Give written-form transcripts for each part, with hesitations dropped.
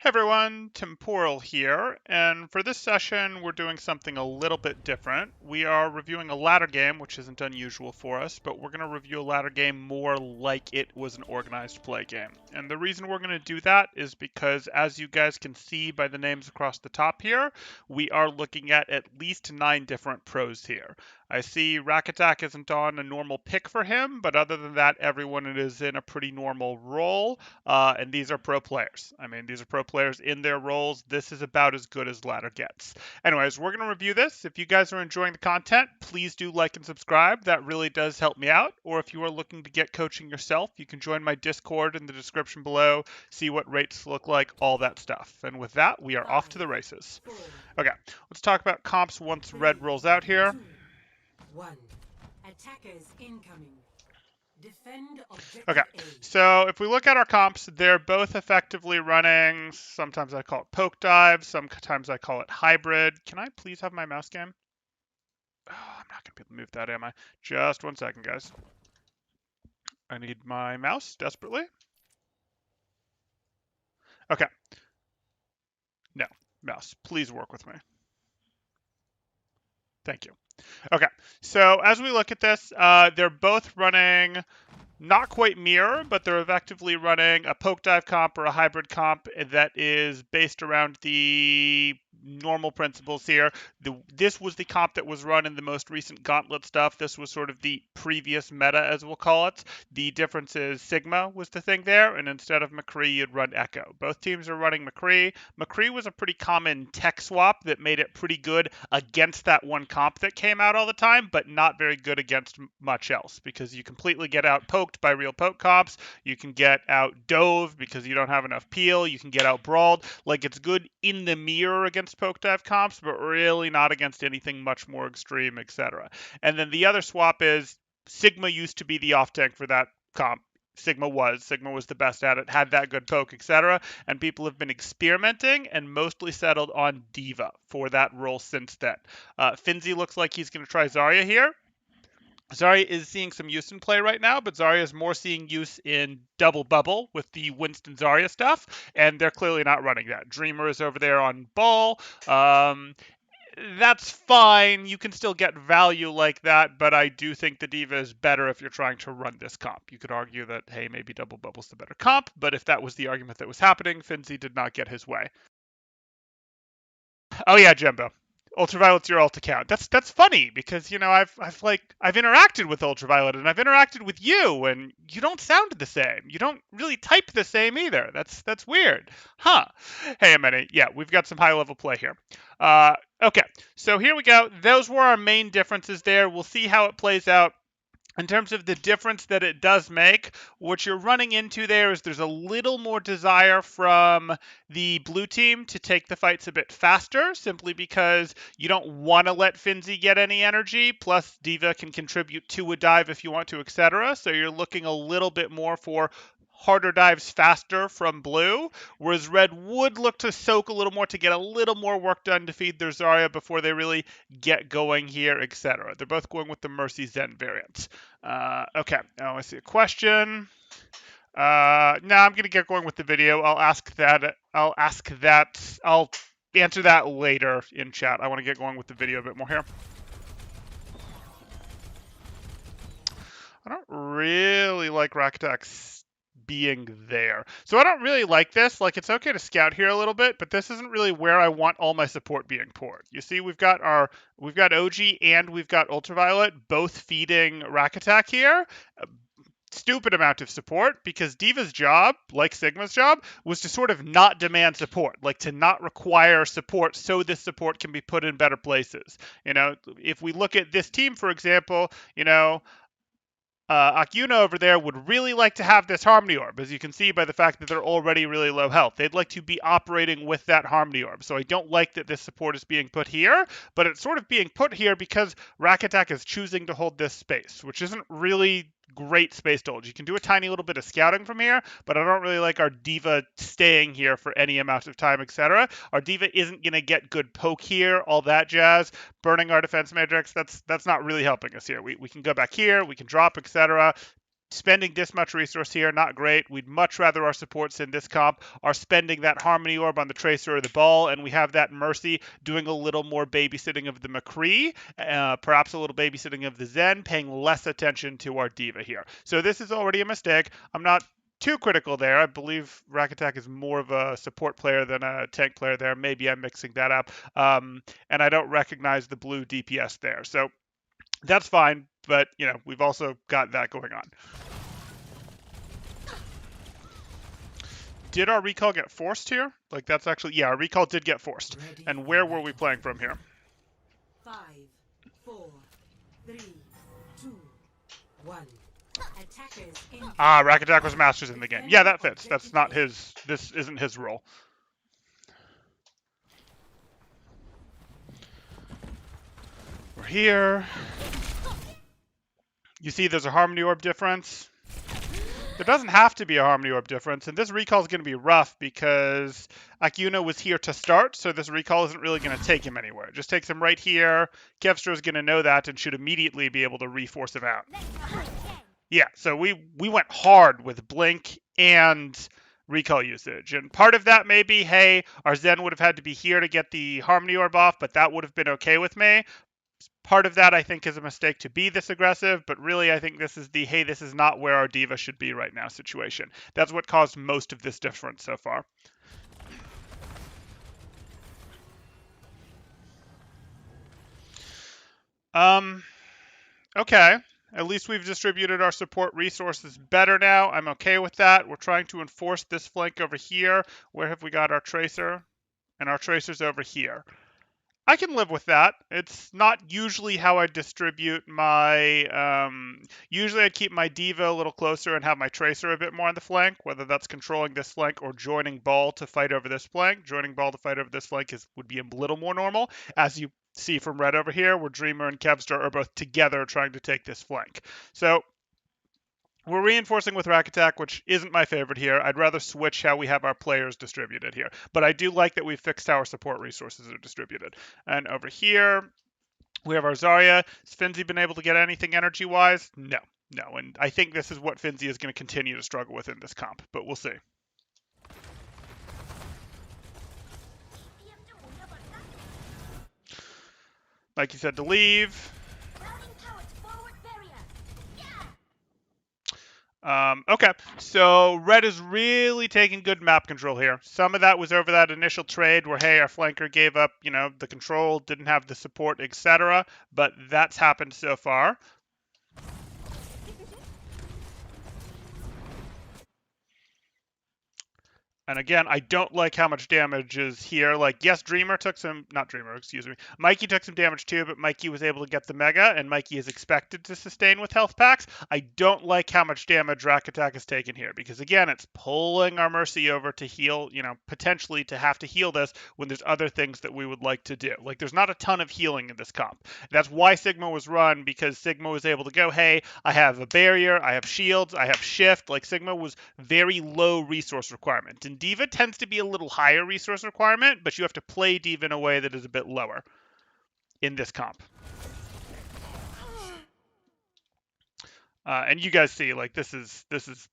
Hey everyone, Temporal here, and for this session we're doing something a little bit different. We are reviewing a ladder game, which isn't unusual for us, but we're going to review a ladder game more like it was an organized play game. And the reason we're going to do that is because, as you guys can see by the names across the top here, we are looking at least 9 different pros here. I see Rack Attack isn't on a normal pick for him, but other than that, everyone is in a pretty normal role. And these are pro players. I mean, these are pro players in their roles. This is about as good as ladder gets. Anyways, we're going to review this. If you guys are enjoying the content, please do like and subscribe. That really does help me out. Or if you are looking to get coaching yourself, you can join my Discord in the description below, see what rates look like, all that stuff. And with that, we are off to the races. Okay, let's talk about comps once red rolls out here. 1. Attackers incoming. Defend objective Okay, A. so if we look at our comps, they're both effectively running, sometimes I call it poke dive, sometimes I call it hybrid. Can I please have my mouse game? Oh, I'm not going to be able to move that, am I? Just 1 second, guys. I need my mouse desperately. Okay. No, mouse, please work with me. Thank you. Okay, so as we look at this, they're both running not quite mirror, but they're effectively running a poke dive comp or a hybrid comp that is based around the normal principles here. This was the comp that was run in the most recent Gauntlet stuff. This was sort of the previous meta, as we'll call it. The difference is Sigma was the thing there, and instead of McCree, you'd run Echo. Both teams are running McCree. McCree was a pretty common tech swap that made it pretty good against that one comp that came out all the time, but not very good against much else because you completely get out poked by real poke comps. You can get out dove because you don't have enough peel. You can get out brawled. Like, it's good in the mirror against poke dive comps, but really not against anything much more extreme, etc. And then the other swap is Sigma used to be the off tank for that comp. Sigma was the best at it, had that good poke, etc. And people have been experimenting and mostly settled on D.Va for that role since then. Finzi looks like he's going to try Zarya here. Zarya is seeing some use in play right now, but Zarya is more seeing use in Double Bubble with the Winston Zarya stuff, and they're clearly not running that. Dreamer is over there on Ball. That's fine. You can still get value like that, but I do think the D.Va is better if you're trying to run this comp. You could argue that, hey, maybe Double Bubble's the better comp, but if that was the argument that was happening, Finzi did not get his way. Oh yeah, Jembo. Ultraviolet's your alt account. That's funny because I've interacted with Ultraviolet and I've interacted with you and you don't sound the same. You don't really type the same either. That's weird, huh? Hey, Ameni. Yeah, we've got some high level play here. Okay, so here we go. Those were our main differences there. We'll see how it plays out. In terms of the difference that it does make, what you're running into there is there's a little more desire from the blue team to take the fights a bit faster, simply because you don't want to let Finzi get any energy, plus D.Va can contribute to a dive if you want to, etc. So you're looking a little bit more for harder dives faster from blue, whereas red would look to soak a little more to get a little more work done to feed their Zarya before they really get going here, etc. They're both going with the Mercy Zen variant. Okay, now I see a question. Now I'm gonna get going with the video. I'll answer that later in chat. I want to get going with the video a bit more here. I don't really like Rack Attack's being there. So I don't really like this. Like, it's okay to scout here a little bit, but this isn't really where I want all my support being poured. You see, we've got OG and we've got Ultraviolet both feeding Rack Attack here. Stupid amount of support because D.Va's job, like Sigma's job, was to sort of not demand support, like to not require support so this support can be put in better places. If we look at this team, for example, Akyuna over there would really like to have this Harmony Orb, as you can see by the fact that they're already really low health. They'd like to be operating with that Harmony Orb, so I don't like that this support is being put here, but it's sort of being put here because Rack Attack is choosing to hold this space, which isn't really great space to hold. You can do a tiny little bit of scouting from here, but I don't really like our D.Va staying here for any amount of time, etc. Our D.Va isn't going to get good poke here, all that jazz. Burning our defense matrix, that's not really helping us here. We can go back here, we can drop, etc. spending this much resource here, not great. We'd much rather our supports in this comp are spending that Harmony Orb on the Tracer or the Ball, and we have that Mercy doing a little more babysitting of the McCree, perhaps a little babysitting of the Zen, paying less attention to our D.Va here. So this is already a mistake. I'm not too critical there. I believe Rakatak is more of a support player than a tank player there. Maybe I'm mixing that up. And I don't recognize the blue DPS there. So that's fine, but we've also got that going on. Did our recall get forced here? Like that's actually, yeah, our recall did get forced. And where were we playing from here? 5, 4, 3, 2, 1. Attackers incoming. Ah, Rakatak was Masters in the game. Yeah, that fits. That's not his, this isn't his role. We're here. You see there's a Harmony Orb difference. There doesn't have to be a Harmony Orb difference, and this recall is going to be rough because Akiuna was here to start, so this recall isn't really going to take him anywhere. It just takes him right here. Kevster is going to know that and should immediately be able to reforce him out. Yeah, so we went hard with Blink and recall usage, and part of that may be, hey, our Zen would have had to be here to get the Harmony Orb off, but that would have been okay with me. Part of that, I think, is a mistake to be this aggressive, but really I think this is the, hey, this is not where our D.Va should be right now situation. That's what caused most of this difference so far. Okay. At least we've distributed our support resources better now. I'm okay with that. We're trying to enforce this flank over here. Where have we got our Tracer? And our Tracer's over here. I can live with that. It's not usually how I distribute my... usually I'd keep my D.Va a little closer and have my Tracer a bit more on the flank, whether that's controlling this flank or joining Ball to fight over this flank. Joining Ball to fight over this flank would be a little more normal. As you see from red over here, where Dreamer and Kevster are both together trying to take this flank. So we're reinforcing with Rakatak, which isn't my favorite here. I'd rather switch how we have our players distributed here. But I do like that we've fixed how our support resources are distributed. And over here, we have our Zarya. Has Finzi been able to get anything energy-wise? No. No. And I think this is what Finzi is going to continue to struggle with in this comp. But we'll see. Like you said, to leave. Okay, so red is really taking good map control here. Some of that was over that initial trade where, hey, our flanker gave up, the control, didn't have the support, etc. But that's happened so far. And again, I don't like how much damage is here. Like, yes, Dreamer took some, not Dreamer, excuse me. Mikey took some damage too, but Mikey was able to get the Mega, and Mikey is expected to sustain with health packs. I don't like how much damage Rakatak has taken here, because again, it's pulling our Mercy over to heal, potentially to have to heal this when there's other things that we would like to do. Like, there's not a ton of healing in this comp. That's why Sigma was run, because Sigma was able to go, hey, I have a barrier, I have shields, I have shift. Like, Sigma was very low resource requirement. And D.Va tends to be a little higher resource requirement, but you have to play D.Va in a way that is a bit lower in this comp. And you guys see, like, this is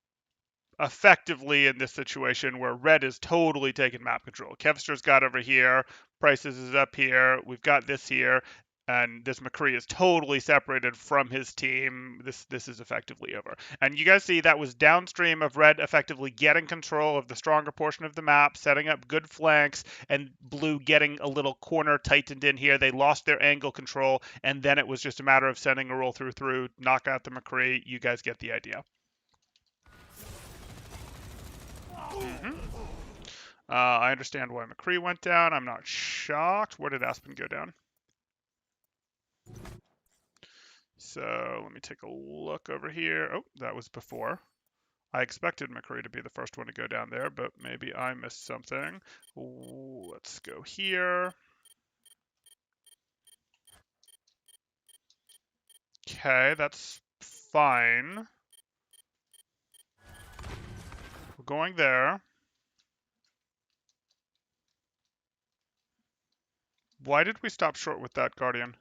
effectively in this situation where red is totally taking map control. Kevster's got over here, Prices is up here, we've got this here, and this McCree is totally separated from his team. This is effectively over. And you guys see that was downstream of red effectively getting control of the stronger portion of the map, setting up good flanks, and blue getting a little corner tightened in here. They lost their angle control, and then it was just a matter of sending a roll through, knock out the McCree. You guys get the idea. I understand why McCree went down. I'm not shocked. Where did Aspen go down? So let me take a look over here. Oh, that was before. I expected McCree to be the first one to go down there, but maybe I missed something. Ooh, let's go here. Okay, that's fine. We're going there. Why did we stop short with that Guardian?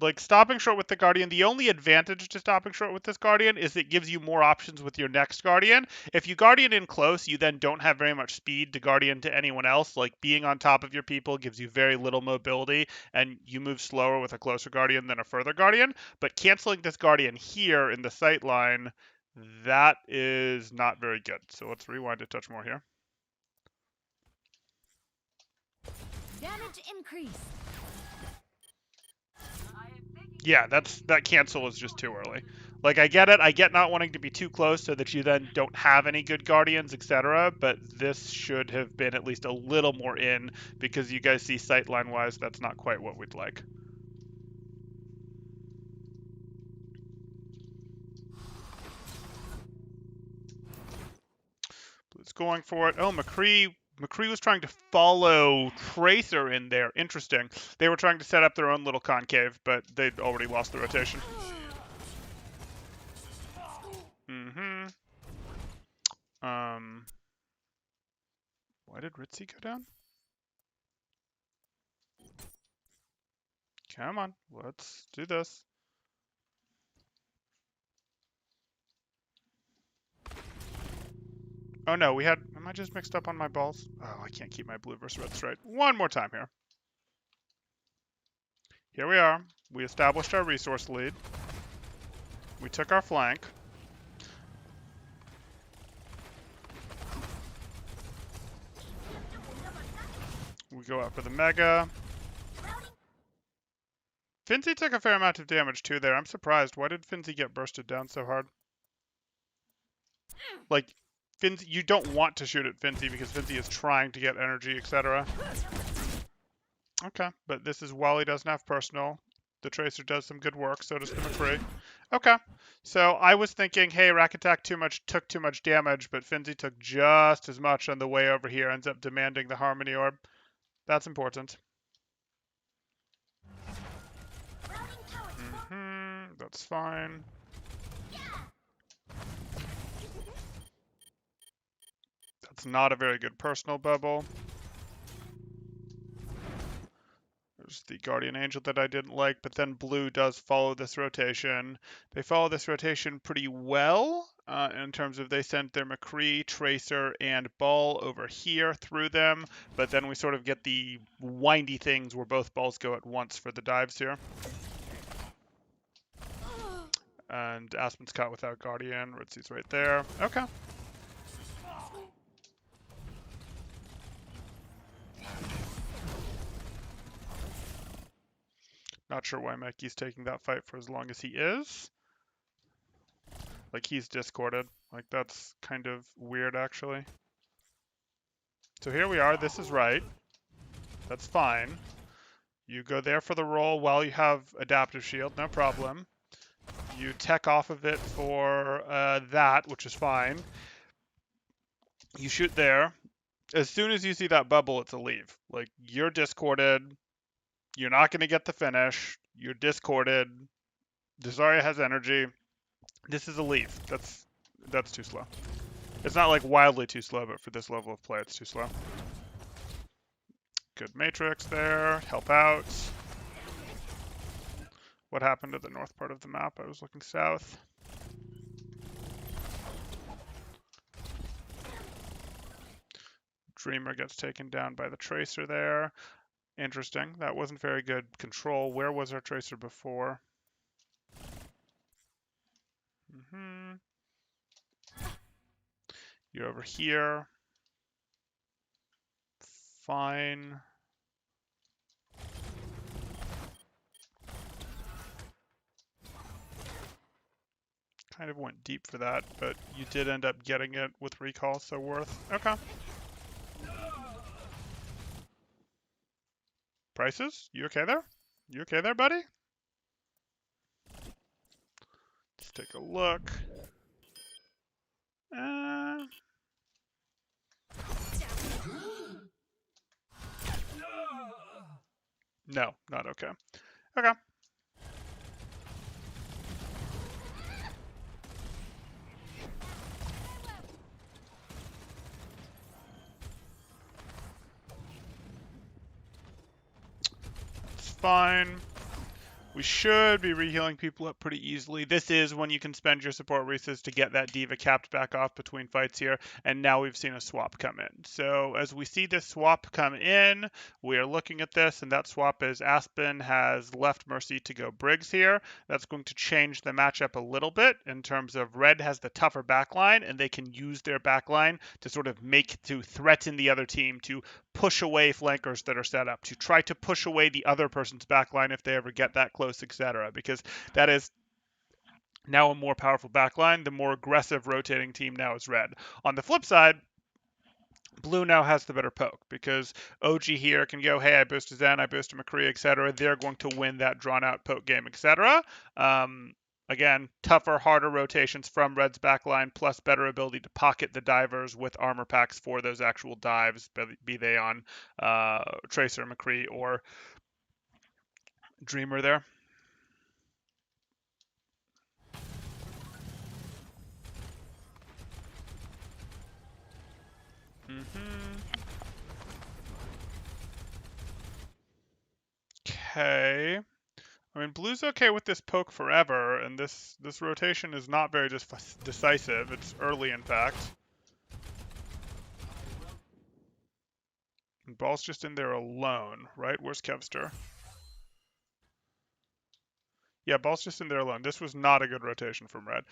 Like, stopping short with the Guardian, the only advantage to stopping short with this Guardian is it gives you more options with your next Guardian. If you Guardian in close, you then don't have very much speed to Guardian to anyone else. Like, being on top of your people gives you very little mobility, and you move slower with a closer Guardian than a further Guardian. But canceling this Guardian here in the sight line, that is not very good. So let's rewind a touch more here. Damage increase. Yeah, that cancel is just too early. Like, I get it. I get not wanting to be too close so that you then don't have any good Guardians, etc. But this should have been at least a little more in, because you guys see sightline-wise, that's not quite what we'd like. Blue's going for it. Oh, McCree was trying to follow Tracer in there. Interesting. They were trying to set up their own little concave, but they'd already lost the rotation. Why did Ritzy go down? Come on, let's do this. Oh no, am I just mixed up on my balls? Oh, I can't keep my blue versus red straight. One more time here. Here we are. We established our resource lead. We took our flank. We go out for the Mega. Finzi took a fair amount of damage too there. I'm surprised. Why did Finzi get bursted down so hard? Like, Finzi, you don't want to shoot at Finzi because Finzi is trying to get energy, etc. Okay, but this is while he doesn't have personal. The Tracer does some good work, so does the McCree. Okay, so I was thinking, hey, Rack Attack took too much damage, but Finzi took just as much on the way over here, ends up demanding the Harmony Orb. That's important. That's fine. That's not a very good personal bubble. There's the Guardian Angel that I didn't like, but then Blue does follow this rotation. They follow this rotation pretty well in terms of they sent their McCree, Tracer, and Ball over here through them, but then we sort of get the windy things where both balls go at once for the dives here. And Aspen's caught without Guardian. Ritzy's right there. Okay. Not sure why Mikey's taking that fight for as long as he is. Like, he's discorded. Like, that's kind of weird, actually. So here we are. This is right. That's fine. You go there for the roll while you have Adaptive Shield. No problem. You tech off of it for that, which is fine. You shoot there. As soon as you see that bubble, it's a leave. Like, you're discorded. You're not going to get the finish. You're discorded. Desarya has energy. This is a leave. That's too slow. It's not like wildly too slow, but for this level of play, it's too slow. Good Matrix there. Help out. What happened to the north part of the map? I was looking south. Dreamer gets taken down by the Tracer there. Interesting. That wasn't very good control. Where was our Tracer before? You're over here. Fine. Kind of went deep for that, but you did end up getting it with recall, so worth. Okay. Prices? You okay there? You okay there, buddy? Let's take a look. No, not okay. Okay. It's fine. We should be rehealing people up pretty easily. This is when you can spend your support resources to get that D.Va capped back off between fights here, and now we've seen a swap come in. So as we see this swap come in, we are looking at this, and that swap is Aspen has left Mercy to go Briggs here. That's going to change the matchup a little bit in terms of Red has the tougher backline, and they can use their backline to sort of to threaten the other team, to push away flankers that are set up, to try to push away the other person's backline if they ever get that close, etc. Because that is now a more powerful backline. The more aggressive rotating team now is Red. On the flip side, Blue now has the better poke because OG here can go, hey, I boosted Zen, I boosted McCree, etc. They're going to win that drawn-out poke game, etc. Again, tougher, harder rotations from Red's backline, plus better ability to pocket the divers with armor packs for those actual dives, be they on Tracer, McCree, or Dreamer there. Okay. I mean, Blue's okay with this poke forever, and this rotation is not very decisive. It's early, in fact. And Ball's just in there alone, right? Where's Kevster? Yeah, Ball's just in there alone. This was not a good rotation from Red.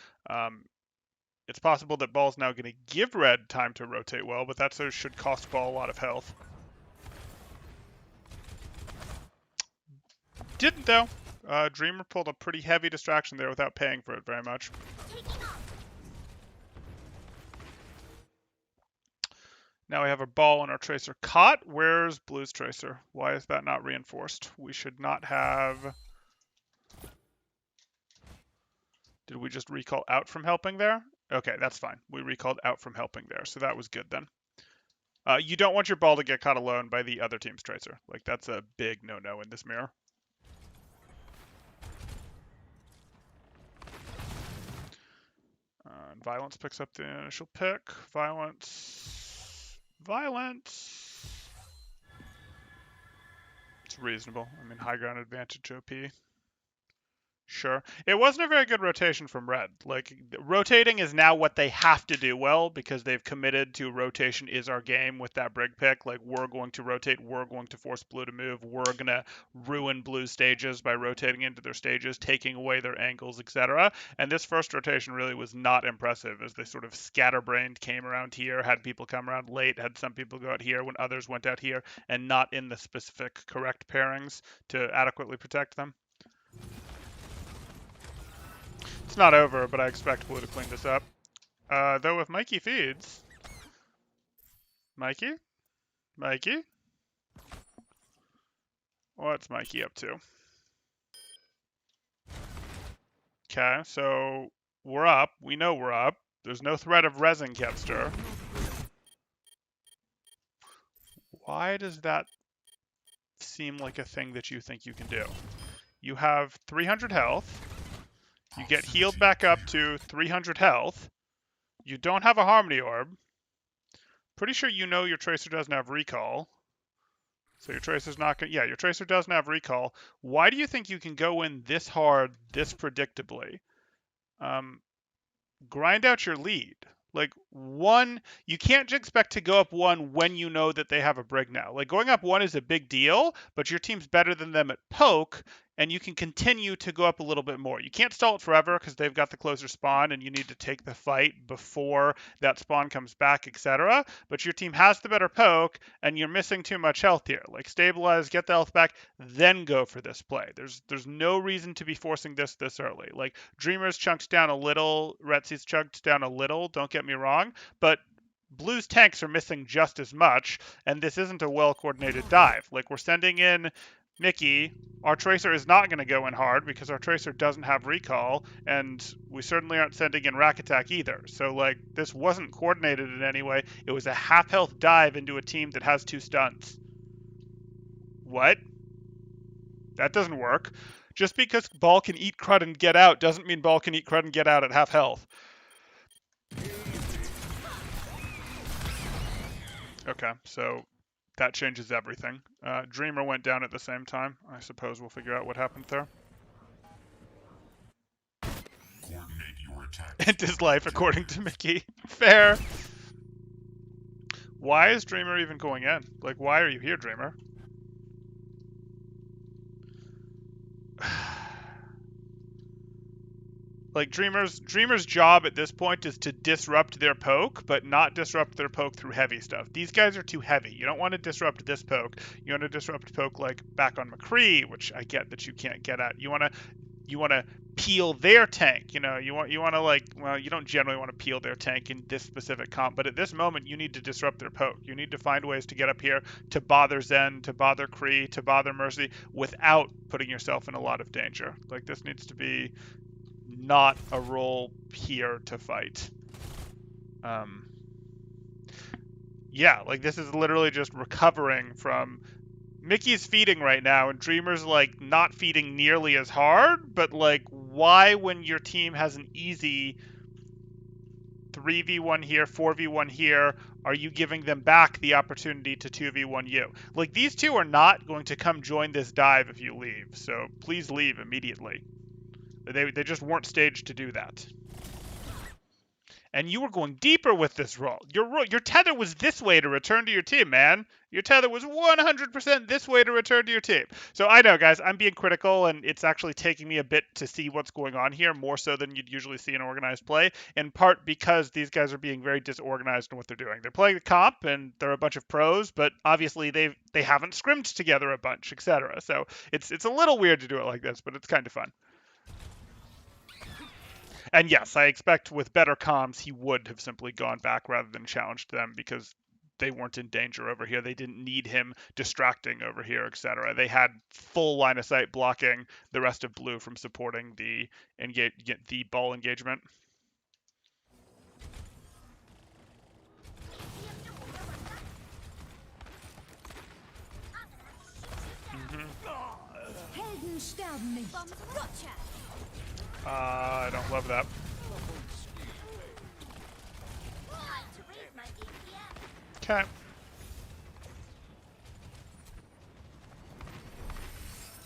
It's possible that Ball's now going to give Red time to rotate well, but that should cost Ball a lot of health. Didn't, though. Dreamer pulled a pretty heavy distraction there without paying for it very much. Now we have a Ball and our Tracer caught. Where's Blue's Tracer? Why is that not reinforced? We should not have... Did we just recall out from helping there? Okay, that's fine. We recalled out from helping there, so that was good then. You don't want your Ball to get caught alone by the other team's Tracer. Like, that's a big no-no in this mirror. And Violence picks up the initial pick. Violence. It's reasonable. I mean, high ground advantage OP. Sure. It wasn't a very good rotation from Red. Like, rotating is now what they have to do well because they've committed to rotation is our game with that Brig pick. Like, we're going to rotate, we're going to force Blue to move, we're going to ruin Blue's stages by rotating into their stages, taking away their angles, etc. And this first rotation really was not impressive as they sort of scatterbrained, came around here, had people come around late, had some people go out here when others went out here, and not in the specific correct pairings to adequately protect them. It's not over, but I expect Blue to clean this up. Though if Mikey feeds... Mikey? What's Mikey up to? Okay, so we're up. We know we're up. There's no threat of resin Kevster. Why does that seem like a thing that you think you can do? You have 300 health. You get healed back up to 300 health. You don't have a Harmony Orb. Pretty sure you know your Tracer doesn't have recall. So your Tracer's not going to... Yeah, your Tracer doesn't have recall. Why do you think you can go in this hard, this predictably? Grind out your lead. Like, one, you can't expect to go up one when you know that they have a Brig now. Like, going up one is a big deal, but your team's better than them at poke, and you can continue to go up a little bit more. You can't stall it forever because they've got the closer spawn and you need to take the fight before that spawn comes back, etc. But your team has the better poke and you're missing too much health here. Like, stabilize, get the health back, then go for this play. There's no reason to be forcing this early. Like, Dreamer's chunks down a little, Retsy's chunks down a little, don't get me wrong, but Blue's tanks are missing just as much, and this isn't a well-coordinated dive. Like, we're sending in Mickey. Our Tracer is not going to go in hard because our Tracer doesn't have recall, and we certainly aren't sending in Rack Attack either. So, like, this wasn't coordinated in any way. It was a half-health dive into a team that has 2 stuns. What? That doesn't work. Just because Ball can eat crud and get out doesn't mean Ball can eat crud and get out at half health. Okay, so that changes everything. Dreamer went down at the same time. I suppose we'll figure out what happened there. End his life, according to Mickey. Fair. Why is Dreamer even going in? Like, why are you here, Dreamer? Like, Dreamer's job at this point is to disrupt their poke, but not disrupt their poke through heavy stuff. These guys are too heavy. You don't want to disrupt this poke. You want to disrupt poke like back on McCree, which I get that you can't get at. You want to peel their tank. You know, you want to like, well, you don't generally want to peel their tank in this specific comp, but at this moment you need to disrupt their poke. You need to find ways to get up here to bother Zen, to bother Kree, to bother Mercy without putting yourself in a lot of danger. Like, this needs to be not a role here to fight. Yeah, like, this is literally just recovering from... Mickey's feeding right now, and Dreamer's, like, not feeding nearly as hard, but, like, why, when your team has an easy 3v1 here, 4v1 here, are you giving them back the opportunity to 2v1 you? Like, these two are not going to come join this dive if you leave, so please leave immediately. They just weren't staged to do that. And you were going deeper with this roll. Your tether was this way to return to your team, man. Your tether was 100% this way to return to your team. So I know, guys, I'm being critical, and it's actually taking me a bit to see what's going on here, more so than you'd usually see in organized play, in part because these guys are being very disorganized in what they're doing. They're playing the comp, and they're a bunch of pros, but obviously they haven't scrimmed together a bunch, etc. So it's a little weird to do it like this, but it's kind of fun. And yes, I expect with better comms, he would have simply gone back rather than challenged them, because they weren't in danger over here. They didn't need him distracting over here, etc. They had full line of sight blocking the rest of blue from supporting the ball engagement. Helden sterben nicht. Gotcha. I don't love that. Okay.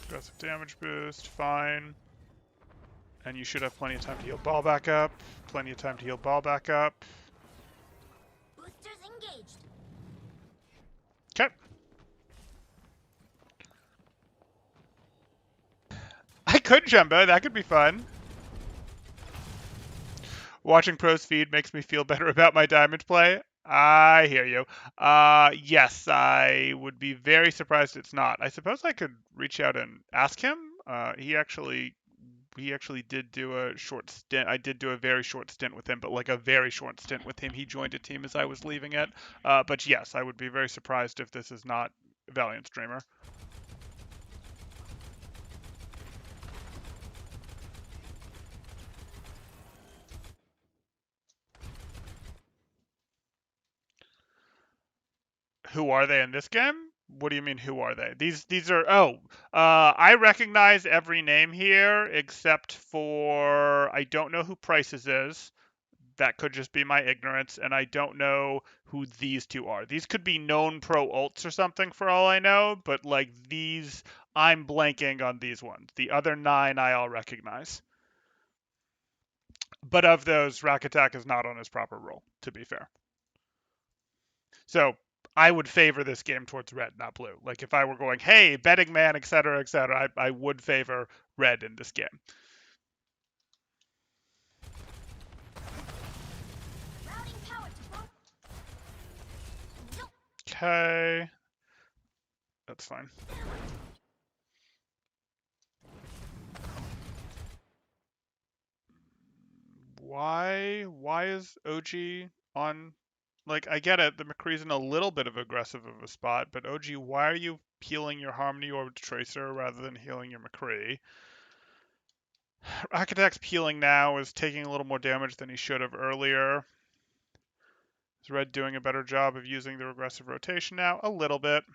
Aggressive damage boost, fine. And you should have plenty of time to heal ball back up. Plenty of time to heal ball back up. Boosters engaged. Okay. I could jumbo, that could be fun. Watching pros feed makes me feel better about my diamond play. I hear you. Yes, I would be very surprised it's not. I suppose I could reach out and ask him. He actually did do a short stint. I did do a very short stint with him, but like a very short stint with him. He joined a team as I was leaving it. But yes, I would be very surprised if this is not Valiant Streamer. Who are they in this game? What do you mean, who are they? These are, I recognize every name here except for, I don't know who Prices is. That could just be my ignorance, and I don't know who these two are. These could be known pro ults or something for all I know, but like these, I'm blanking on these ones. The other 9 I all recognize. But of those, Rack Attack is not on his proper role, to be fair. So I would favor this game towards red, not blue. Like, if I were going, hey, betting man, etc., I would favor red in this game. Okay. That's fine. Why is OG on... Like, I get it, the McCree's in a little bit of aggressive of a spot, but OG, why are you healing your Harmony Orb Tracer rather than healing your McCree? Architect's peeling now is taking a little more damage than he should have earlier. Is Red doing a better job of using the regressive rotation now? A little bit.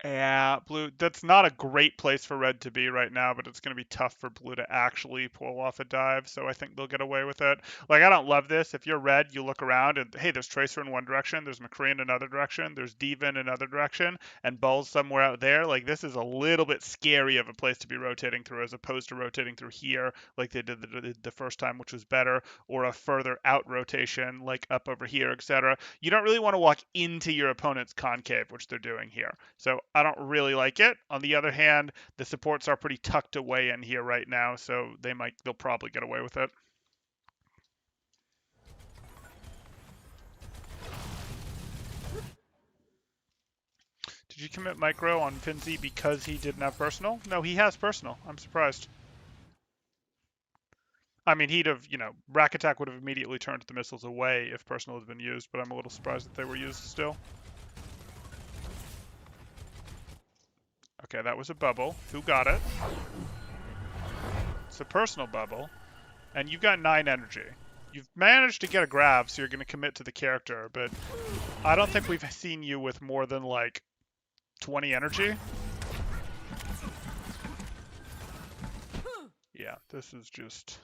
Yeah, blue. That's not a great place for red to be right now, but it's going to be tough for blue to actually pull off a dive. So I think they'll get away with it. Like, I don't love this. If you're red, you look around and hey, there's Tracer in one direction, there's McCree in another direction, there's Diva in another direction, and Bull's somewhere out there. Like, this is a little bit scary of a place to be rotating through as opposed to rotating through here like they did the first time, which was better, or a further out rotation like up over here, etc. You don't really want to walk into your opponent's concave, which they're doing here. So I don't really like it. On the other hand, the supports are pretty tucked away in here right now, so they'll probably get away with it. Did you commit micro on Finzi because he didn't have personal? No, he has personal. I'm surprised. I mean, he'd have, Rack Attack would have immediately turned the missiles away if personal had been used, but I'm a little surprised that they were used still. Okay, that was a bubble. Who got it? It's a personal bubble. And you've got 9 energy. You've managed to get a grab, so you're going to commit to the character, but I don't think we've seen you with more than, like, 20 energy. Yeah, this is just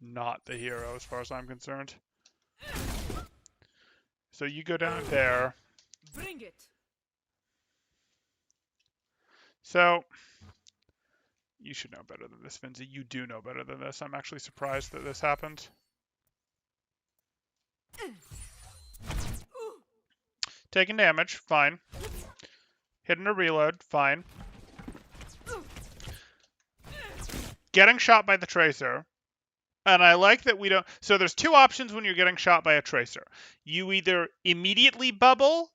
not the hero as far as I'm concerned. So you go down there. Bring it. So you should know better than this, Finzi. You do know better than this. I'm actually surprised that this happened. Taking damage, fine. Hitting a reload, fine. Getting shot by the Tracer. And I like that we don't... So there's 2 options when you're getting shot by a Tracer. You either immediately bubble,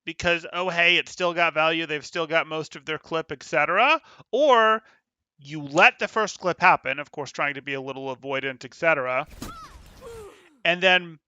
because, oh, hey, it's still got value, they've still got most of their clip, etc. Or you let the first clip happen, of course, trying to be a little avoidant, etc. And then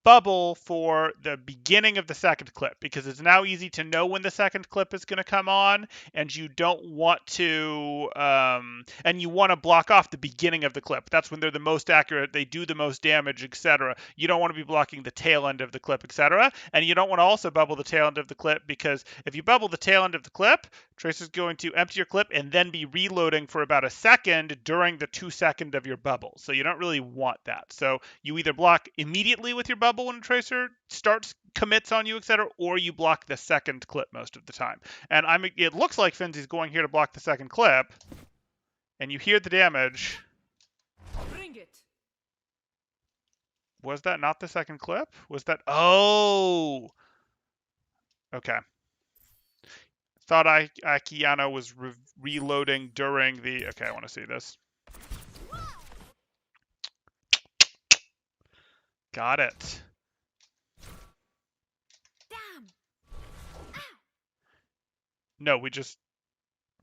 bubble for the beginning of the second clip, because it's now easy to know when the second clip is going to come on, and you don't want to and you want to block off the beginning of the clip. That's when they're the most accurate, they do the most damage, etc. You don't want to be blocking the tail end of the clip, etc. And you don't want to also bubble the tail end of the clip, because if you bubble the tail end of the clip, Tracer's going to empty your clip and then be reloading for about a second during the 2 second of your bubble. So you don't really want that. So you either block immediately with your bubble when a Tracer commits on you, etc., or you block the second clip most of the time. And it looks like Finzi's going here to block the second clip, and you hear the damage. Bring it. Was that not the second clip? Was that... Oh! Okay. Thought Akiano was reloading during the... Okay, I want to see this. Got it. Damn. No, we just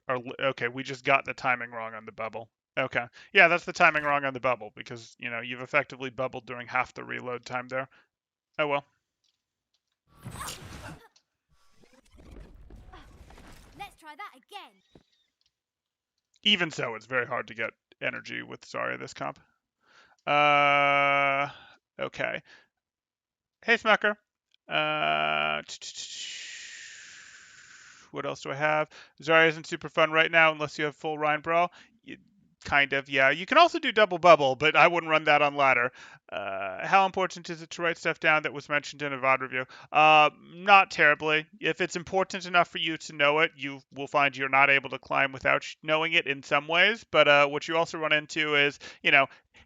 are... Okay, we just got the timing wrong on the bubble. Okay. Yeah, that's the timing wrong on the bubble, because, you've effectively bubbled during half the reload time there. Oh, well. Let's try that again. Even so, it's very hard to get energy with Zarya this comp. Okay. Hey, Smucker. What else do I have? Zarya isn't super fun right now unless you have full Rhine Brawl. Kind of, yeah. You can also do double bubble, but I wouldn't run that on ladder. How important is it to write stuff down that was mentioned in a VOD review? Not terribly. If it's important enough for you to know it, you will find you're not able to climb without knowing it in some ways. But what you also run into is,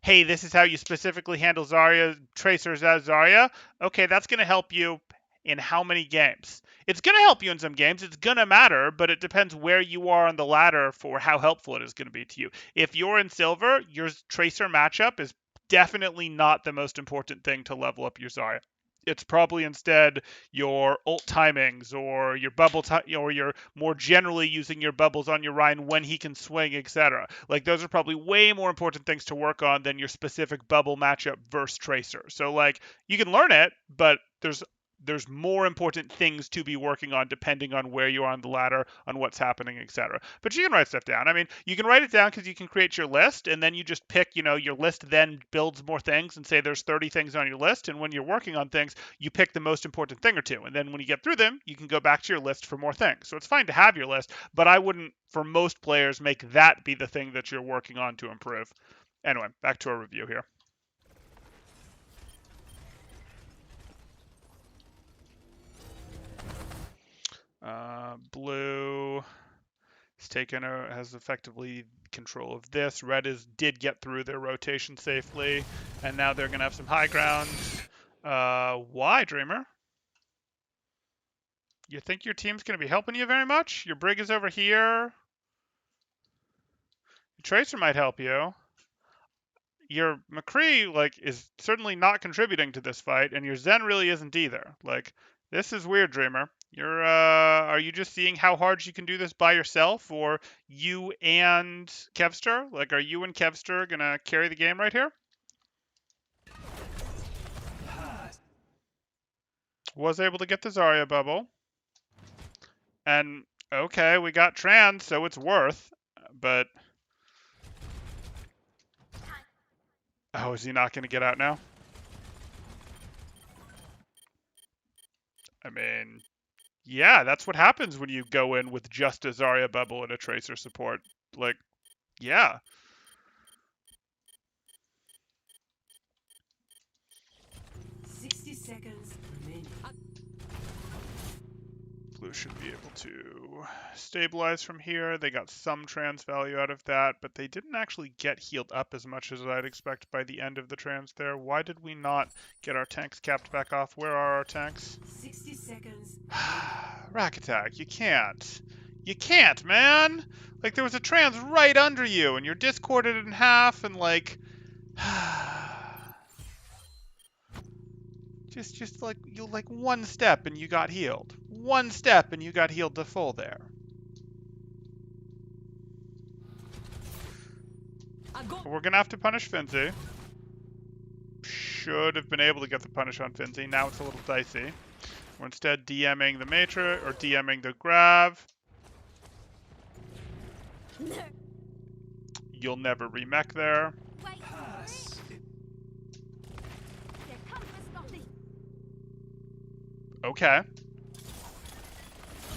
hey, this is how you specifically handle Zarya, Tracers as Zarya. Okay, that's going to help you in how many games? It's going to help you in some games. It's going to matter, but it depends where you are on the ladder for how helpful it is going to be to you. If you're in silver, your Tracer matchup is definitely not the most important thing to level up your Zarya. It's probably instead your ult timings or your bubble or your more generally using your bubbles on your Rhine when he can swing, etc. Like, those are probably way more important things to work on than your specific bubble matchup versus Tracer. So, like, you can learn it, but there's there's more important things to be working on depending on where you are on the ladder, on what's happening, etc. But you can write stuff down. I mean, you can write it down because you can create your list, and then you just pick, your list then builds more things and say there's 30 things on your list, and when you're working on things, you pick the most important thing or two, and then when you get through them, you can go back to your list for more things. So it's fine to have your list, but I wouldn't, for most players, make that be the thing that you're working on to improve. Anyway, back to our review here. Blue has effectively control of this. Red did get through their rotation safely, and now they're gonna have some high ground. Why, Dreamer? You think your team's gonna be helping you very much? Your Brig is over here. Your Tracer might help you. Your McCree, is certainly not contributing to this fight, and your Zen really isn't either. This is weird, Dreamer. Are you just seeing how hard you can do this by yourself, or you and Kevster? Are you and Kevster gonna carry the game right here? Was able to get the Zarya bubble. And, okay, we got Trans, so it's worth, but... Oh, is he not gonna get out now? I mean... Yeah, that's what happens when you go in with just a Zarya bubble and a Tracer support. Yeah. Blue should be able to stabilize from here. They got some trans value out of that, but they didn't actually get healed up as much as I'd expect by the end of the trans there. Why did we not get our tanks capped back off? Where are our tanks? 60 seconds. Rack attack, you can't. You can't, man! There was a trans right under you, and you're discorded in half, and Just one step and you got healed. One step and you got healed to full there. We're gonna have to punish Finzi. Should have been able to get the punish on Finzi. Now it's a little dicey. We're instead DMing the Matrix or DMing the Grav. You'll never remech there. Wait. Der Kampf ist noch nicht. Okay.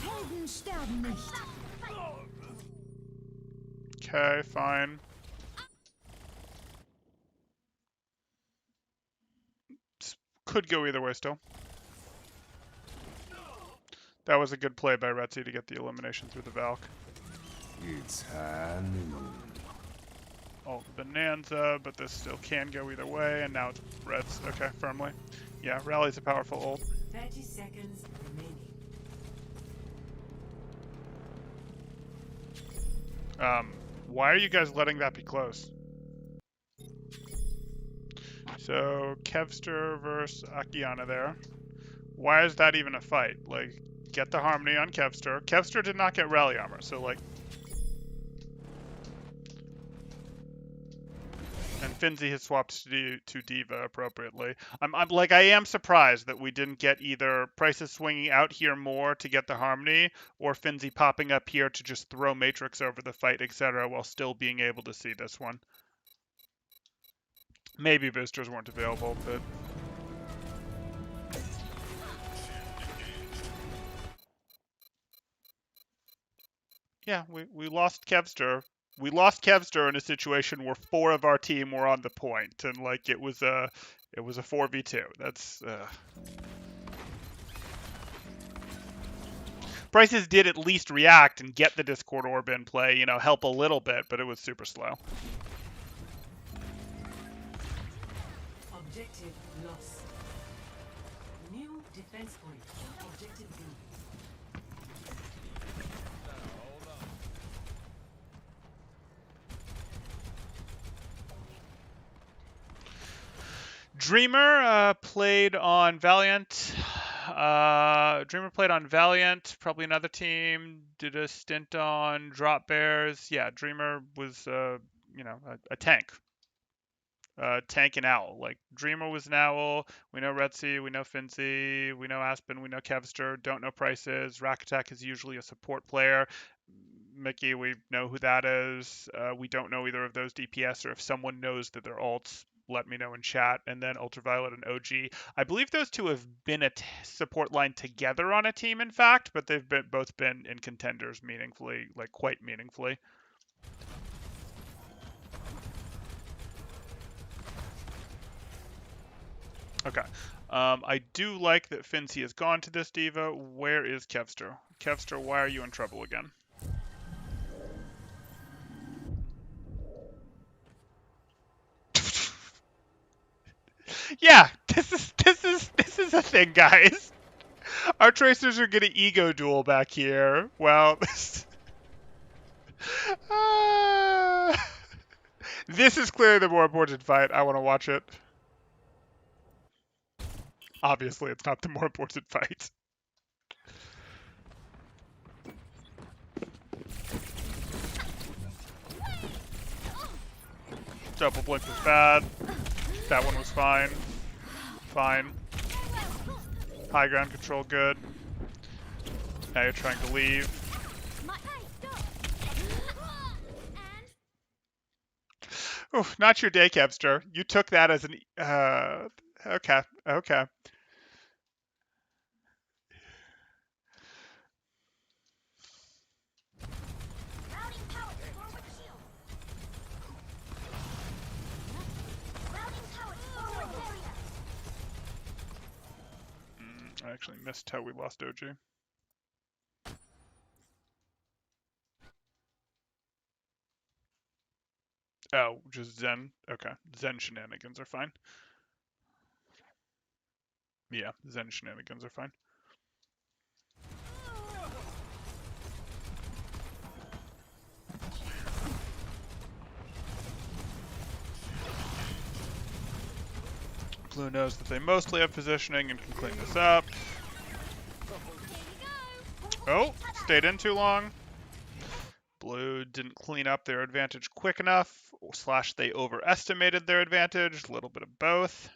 Helden sterben nicht. Okay, fine. Could go either way still. That was a good play by Retzi to get the elimination through the Valk. It's high noon. Ult Bonanza, but this still can go either way, and now it's Reds. Okay, firmly. Yeah, Rally's a powerful ult. 30 seconds remaining. Why are you guys letting that be close? So, Kevster versus Akiana there. Why is that even a fight? Get the Harmony on Kevster. Kevster did not get Rally Armor, so and Finzi has swapped to D.Va appropriately. I am surprised that we didn't get either Prices swinging out here more to get the Harmony, or Finzi popping up here to just throw Matrix over the fight, etc., while still being able to see this one. Maybe boosters weren't available, but... Yeah, we lost Kevster. We lost Kevster in a situation where 4 of our team were on the point, and it was a 4v2. That's Prices did at least react and get the Discord Orb in play, help a little bit, but it was super slow. Objective lost. New defense point. Objective B. Dreamer played on Valiant. Dreamer played on Valiant. Probably another team. Did a stint on Drop Bears. Yeah, Dreamer was, a tank. tank an owl. Like Dreamer was an owl. We know Retzi, we know Finzi, we know Aspen, we know Kevster. Don't know prices. Rakatak is usually a support player. Mickey, we know who that is. We don't know either of those DPS, or if someone knows that they're alts, let me know in chat. And then Ultraviolet and OG. I believe those two have been a support line together on a team, in fact, but they've both been in contenders meaningfully, like quite meaningfully. Okay. I do like that Finzi has gone to this diva. Where is Kevster? Kevster, why are you in trouble again? Yeah, this is a thing, guys. Our tracers are gonna ego duel back here. Well, this is clearly the more important fight. I want to watch it. Obviously, it's not the more important fight. Double blink was bad. That one was fine. Fine. High ground control, good. Now you're trying to leave. Ooh, not your day, Kevster. You took that as an... okay, okay. I actually missed how we lost OG. Oh, just Zen? Okay. Zen shenanigans are fine. Yeah, Zen shenanigans are fine. Blue knows that they mostly have positioning and can clean this up. Oh, stayed in too long. Blue didn't clean up their advantage quick enough, / they overestimated their advantage, a little bit of both.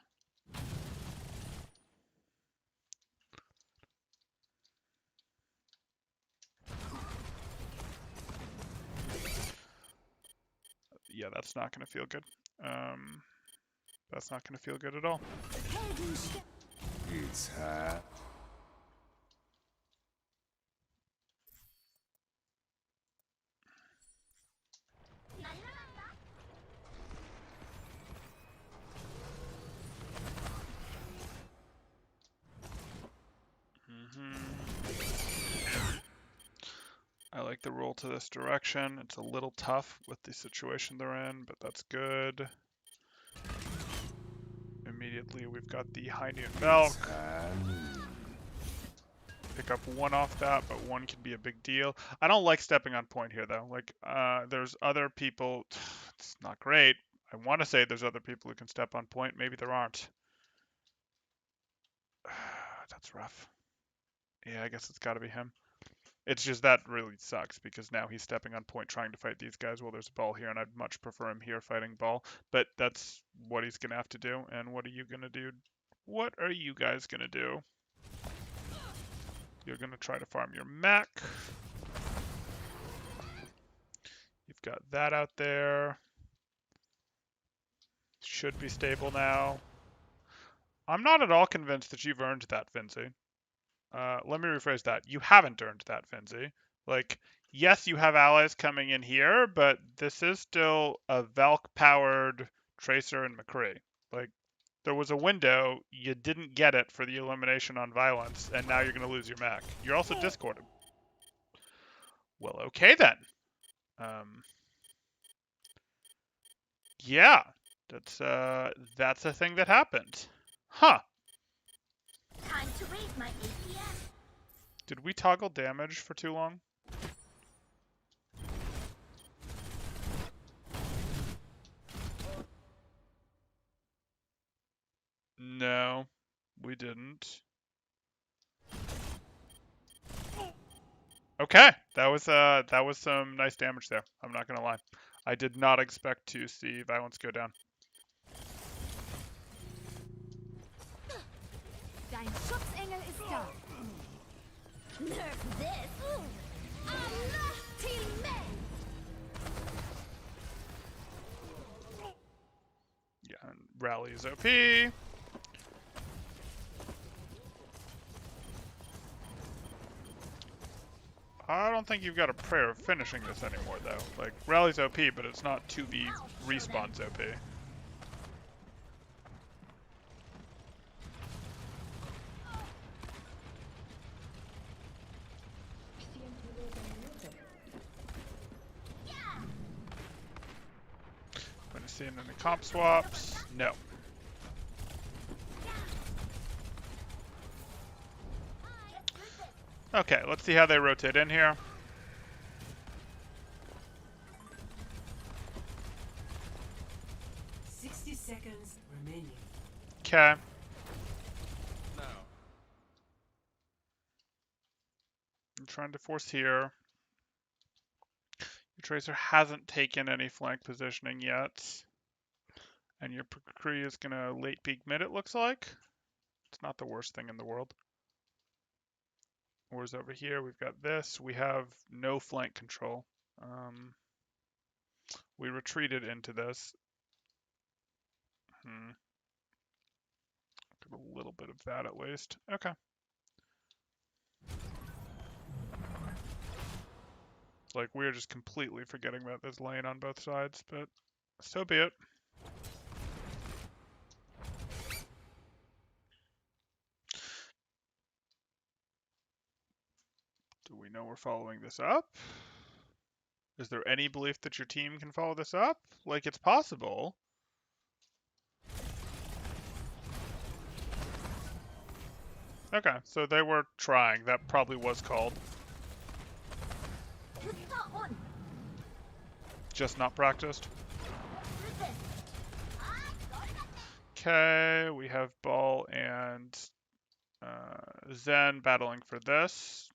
Yeah, that's not going to feel good. That's not going to feel good at all. It's hot. I like the roll to this direction. It's a little tough with the situation they're in, but that's good. Immediately we've got the High Noon Valk. Pick up one off that, but one can be a big deal. I don't like stepping on point here, though. Like, there's other people. It's not great. I want to say there's other people who can step on point. Maybe there aren't. That's rough. Yeah, I guess it's got to be him. It's just that really sucks because now he's stepping on point trying to fight these guys while there's a ball here, and I'd much prefer him here fighting ball. But that's what he's going to have to do. And what are you going to do? What are you guys going to do? You're going to try to farm your mech. You've got that out there. Should be stable now. I'm not at all convinced that you've earned that, Finzi. Let me rephrase that. You haven't earned that, Finzi. Like, yes, you have allies coming in here, but this is still a Valk-powered Tracer and McCree. Like, there was a window, you didn't get it for the elimination on violence, and now you're going to lose your mech. You're also discorded. Well, okay then. Yeah, that's a thing that happened. Huh. Time to raise my APM. Did we toggle damage for too long? No, we didn't. Okay, that was some nice damage there. I'm not gonna lie. I did not expect to see violence go down. Ein Schutzengel ist da. Nerf this. Allah Team Men. Yeah, and Rally is OP. I don't think you've got a prayer of finishing this anymore, though. Like, Rally's OP, but it's not 2v respawn's OP. Going to see any comp swaps? No. Okay, let's see how they rotate in here. Seconds remaining. Okay. Now. I'm trying to force here. Your Tracer hasn't taken any flank positioning yet. And your Kree is going to late peek mid, it looks like. It's not the worst thing in the world. Whereas over here, we've got this. We have no flank control. We retreated into this. Got a little bit of that at least. Okay. Like, we're just completely forgetting about this lane on both sides, but so be it. Do we know we're following this up? Is there any belief that your team can follow this up? Like, it's possible. Okay, so they were trying. That probably was called. Just not practiced. Okay, we have Ball and Zen battling for this.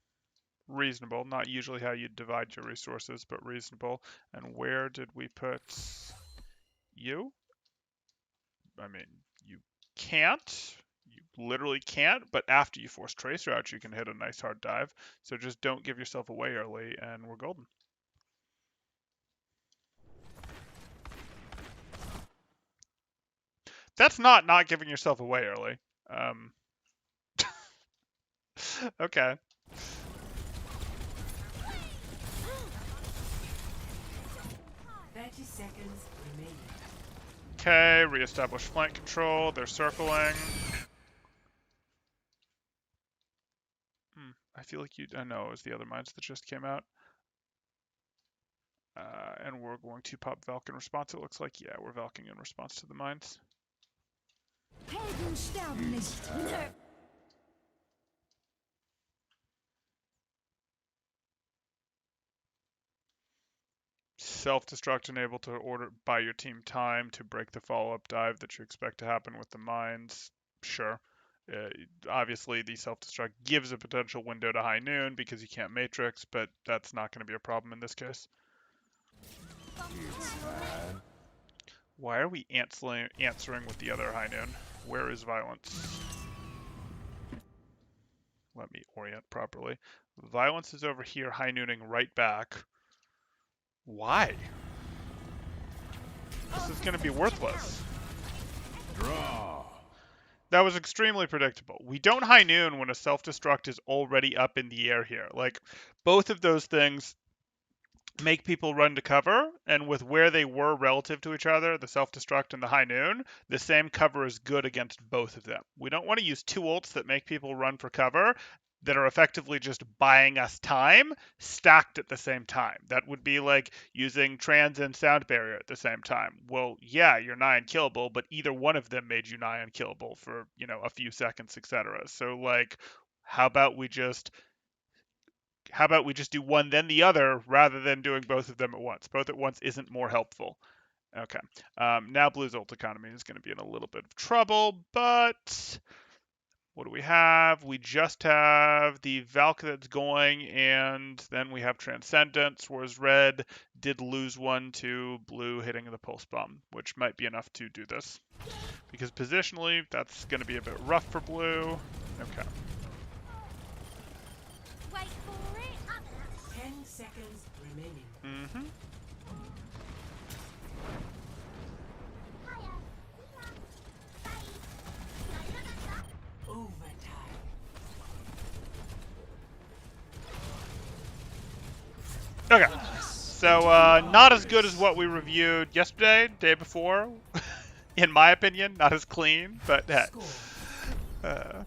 Reasonable. Not usually how you divide your resources, but reasonable. And where did we put you? I mean, you can't. You literally can't, but after you force Tracer out, you can hit a nice hard dive. So just don't give yourself away early, and we're golden. That's not giving yourself away early. Okay. 30 seconds remaining. Okay, reestablish flank control. They're circling. I feel like you... no, it was the other mines that just came out. And we're going to pop Valk in response, it looks like. Yeah, we're Valking in response to the mines. Helden sterben nicht. Self-destruct and able to order buy your team time to break the follow-up dive that you expect to happen with the mines. Sure. Obviously, the self-destruct gives a potential window to high noon because you can't matrix, but that's not going to be a problem in this case. Why are we answering with the other high noon? Where is violence? Let me orient properly. Violence is over here, high nooning right back. Why? This is going to be worthless. Draw. That was extremely predictable. We don't high noon when a self-destruct is already up in the air here. Like, both of those things make people run to cover, and with where they were relative to each other, the self-destruct and the high noon, the same cover is good against both of them. We don't want to use two ults that make people run for cover that are effectively just buying us time stacked at the same time. That would be like using trans and sound barrier at the same time. Well, yeah, you're nigh unkillable, but either one of them made you nigh unkillable for, a few seconds, etc. So like, how about we just do one then the other rather than doing both of them at once? Both at once isn't more helpful. Okay. Now Blue's ult economy is going to be in a little bit of trouble, but what do we have? We just have the Valk that's going, and then we have Transcendence, whereas Red did lose one to Blue hitting the Pulse Bomb, which might be enough to do this. Because positionally, that's going to be a bit rough for Blue. Okay. Wait for it. 10 seconds remaining. Mm-hmm. Overtime. Okay. So, not as good as what we reviewed yesterday, day before, in my opinion. Not as clean, but Score. uh,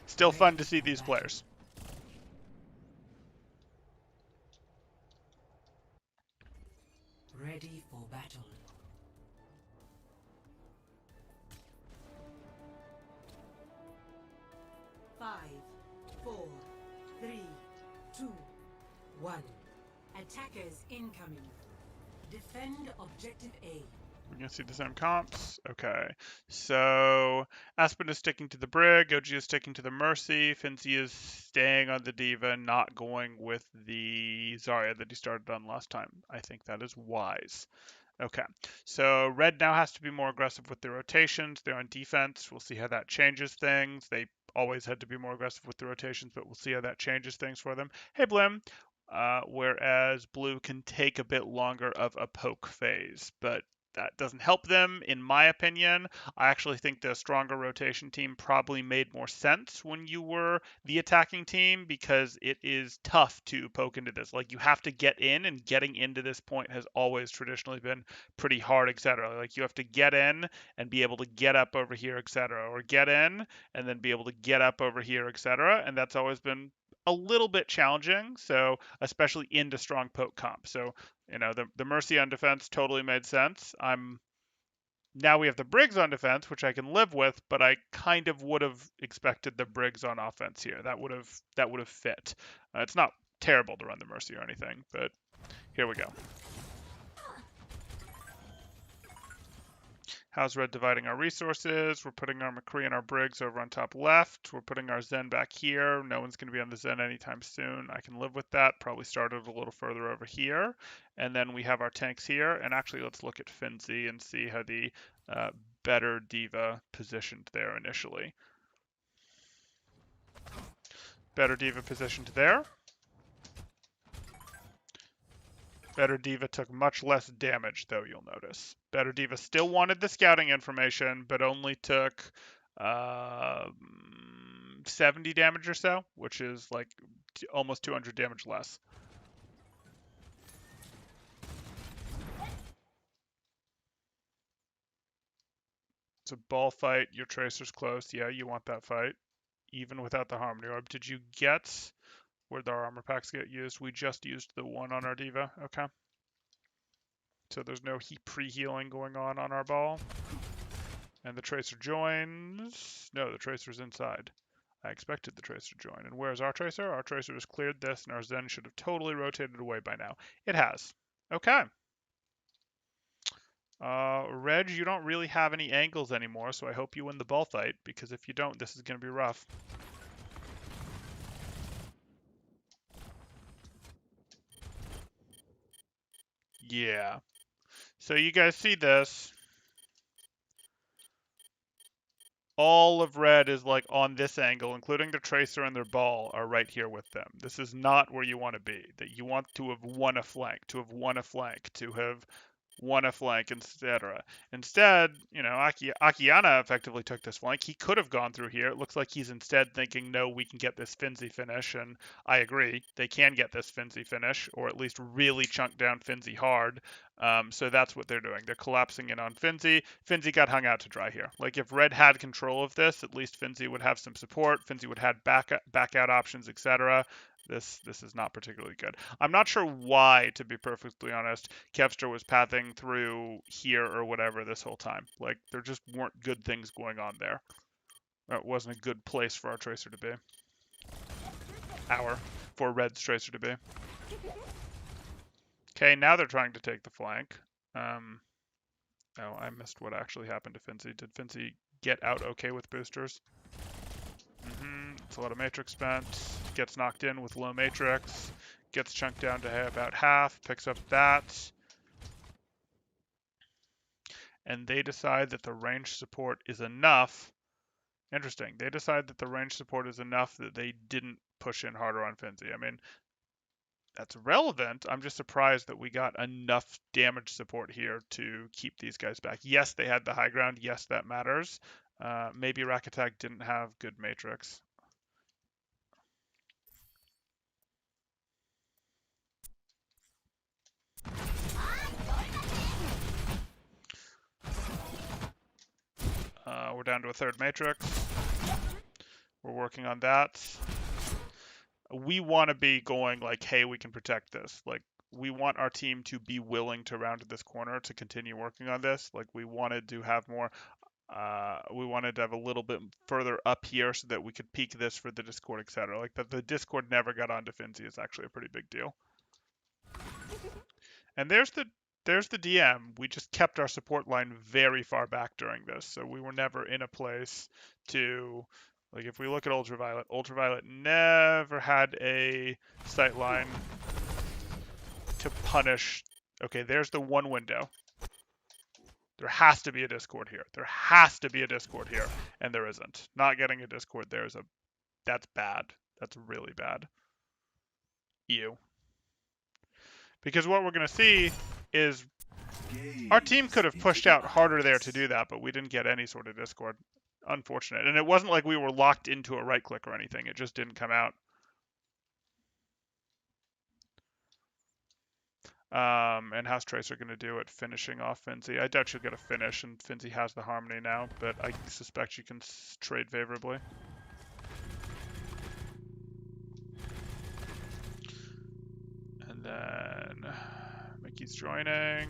still fun to see these players. Ready for battle. Five, four, three, two, one. Attackers incoming. Defend objective A. We're going to see the same comps. Okay. So Aspen is sticking to the Brig. OG is sticking to the Mercy. Finzi is staying on the Diva, not going with the Zarya that he started on last time. I think that is wise. Okay. So Red now has to be more aggressive with their rotations. They're on defense. We'll see how that changes things. They always had to be more aggressive with the rotations, but we'll see how that changes things for them. Hey, Blim. Whereas Blue can take a bit longer of a poke phase, but that doesn't help them, in my opinion. I actually think the stronger rotation team probably made more sense when you were the attacking team because it is tough to poke into this. Like, you have to get in, and getting into this point has always traditionally been pretty hard, etc. Like, you have to get in and be able to get up over here, etc. Or get in and then be able to get up over here, etc. And that's always been a little bit challenging, so especially into strong poke comp. So, you know, the Mercy on defense totally made sense. Now we have the Briggs on defense, which I can live with, but I kind of would have expected the Briggs on offense here. That would have fit. It's not terrible to run the Mercy or anything, but here we go. How's Red dividing our resources? We're putting our McCree and our Briggs over on top left. We're putting our Zen back here. No one's going to be on the Zen anytime soon. I can live with that. Probably started a little further over here. And then we have our tanks here. And actually, let's look at Finzi and see how the better Diva positioned there initially. Better Diva positioned there. Better Diva took much less damage, though, you'll notice. Better Diva still wanted the scouting information, but only took 70 damage or so, which is like almost 200 damage less. It's a ball fight. Your Tracer's close. Yeah, you want that fight, even without the Harmony Orb. Did you get... Where'd our armor packs get used? We just used the one on our Diva. Okay. So there's no pre-healing going on our ball. And the Tracer joins. No, the Tracer's inside. I expected the Tracer to join. And where's our Tracer? Our Tracer has cleared this, and our Zen should have totally rotated away by now. It has. Okay. Reg, you don't really have any angles anymore, so I hope you win the ball fight, because if you don't, this is going to be rough. Yeah. So you guys see this. All of Red is like on this angle, including the Tracer and their ball are right here with them. This is not where you want to be. That you want to have won a flank, to have won a flank, to have won a flank, etc. Instead, you know, Akiana effectively took this flank. He could have gone through here. It looks like he's instead thinking, no, we can get this Finzi finish, and I agree. They can get this Finzi finish, or at least really chunk down Finzi hard. So that's what they're doing. They're collapsing in on Finzi. Finzi got hung out to dry here. Like, if Red had control of this, at least Finzi would have some support. Finzi would have back out options, etc. This is not particularly good. I'm not sure why, to be perfectly honest, Kevster was pathing through here or whatever this whole time. Like, there just weren't good things going on there. It wasn't a good place for our Tracer to be. For Red's Tracer to be. Okay, now they're trying to take the flank. Oh, I missed what actually happened to Finzi. Did Finzi get out okay with boosters? It's a lot of matrix spent. Gets knocked in with low matrix. Gets chunked down to about half. Picks up that. And they decide that the range support is enough Interesting. They decide that the range support is enough that they didn't push in harder on Finzi. I mean, that's relevant. I'm just surprised that we got enough damage support here to keep these guys back. Yes, they had the high ground. Yes, that matters. Maybe Rakatak didn't have good Matrix. We're down to a third Matrix. We're working on that. We want to be going like, hey, we can protect this. Like, we want our team to be willing to round this corner to continue working on this. Like, we wanted to have more. We wanted to have a little bit further up here so that we could peak this for the Discord, etc. Like that the Discord never got onto Finzi is actually a pretty big deal. And there's the DM. We just kept our support line very far back during this, so we were never in a place to, like, if we look at Ultraviolet, Ultraviolet never had a sight line to punish. Okay, there's the one window. There has to be a Discord here. There has to be a Discord here, and there isn't. Not getting a Discord there is that's bad. That's really bad. Ew. Because what we're going to see is our team could have pushed out harder there to do that, but we didn't get any sort of Discord. Unfortunate. And it wasn't like we were locked into a right click or anything. It just didn't come out. And how's Tracer going to do it finishing off Finzi? I doubt she'll get a finish, and Finzi has the Harmony now, but I suspect she can trade favorably. And then Mickey's joining.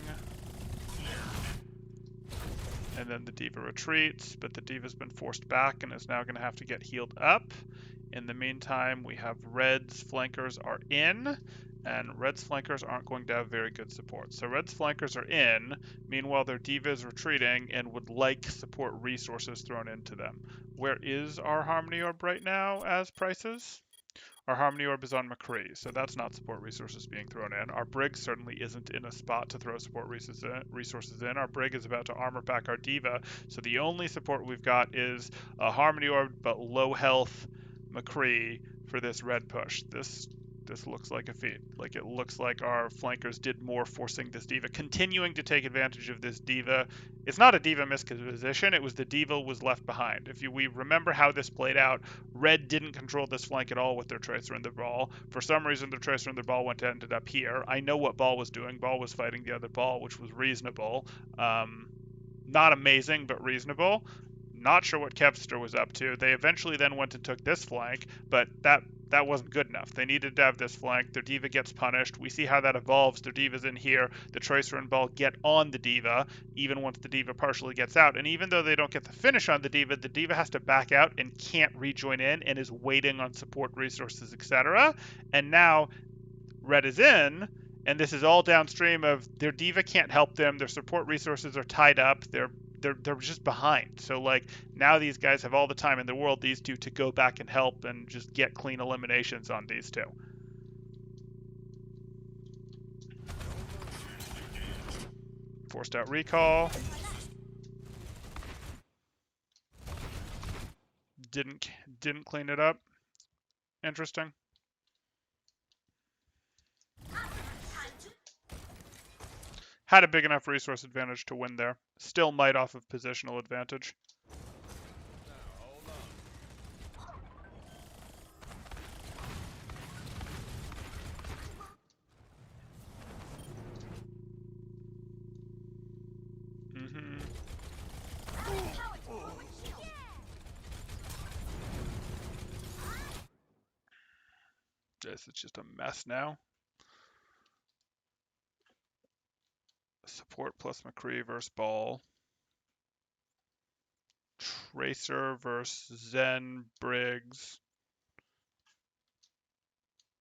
And then the D.Va retreats, but the D.Va's been forced back and is now going to have to get healed up. In the meantime, we have Red's flankers are in, and Red's flankers aren't going to have very good support. So Red's flankers are in, meanwhile their D.Va is retreating and would like support resources thrown into them. Where is our Harmony Orb right now as prices? Our Harmony Orb is on McCree, so that's not support resources being thrown in. Our Brig certainly isn't in a spot to throw support resources in. Our Brig is about to armor pack our D.Va, so the only support we've got is a Harmony Orb but low health McCree for this red push. This looks like a feat. Like, it looks like our flankers did more forcing this D.Va, continuing to take advantage of this D.Va. It's not a D.Va misposition, it was the D.Va was left behind. If we remember how this played out, Red didn't control this flank at all with their Tracer and their Ball. For some reason, their Tracer and their Ball ended up here. I know what Ball was doing. Ball was fighting the other Ball, which was reasonable. Not amazing, but reasonable. Not sure what Kevster was up to. They eventually then went and took this flank, but that wasn't good enough. They needed to have this flank. Their D.Va gets punished. We see how that evolves. Their D.Va's in here. The Tracer and Ball get on the D.Va, even once the D.Va partially gets out. And even though they don't get the finish on the D.Va has to back out and can't rejoin in and is waiting on support resources, etc. And now Red is in, and this is all downstream of their D.Va can't help them. Their support resources are tied up. They're just behind. So, like, now these guys have all the time in the world, these two, to go back and help and just get clean eliminations on these two. Forced out recall. Didn't clean it up. Interesting. Had a big enough resource advantage to win there. Still might off of positional advantage. This is just a mess now. Support plus McCree versus Ball. Tracer versus Zen Briggs.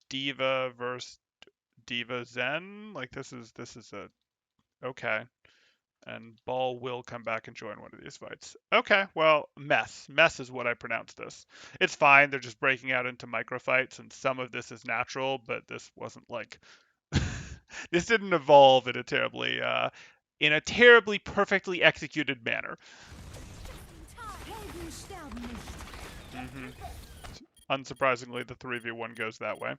D.Va versus D.Va Zen. Like, this is a okay. And Ball will come back and join one of these fights. Okay, well, mess. Mess is what I pronounce this. It's fine. They're just breaking out into micro fights, and some of this is natural, but this wasn't like this didn't evolve in a terribly perfectly executed manner. Helden sterben nicht. Mm-hmm. Unsurprisingly, the 3v1 goes that way.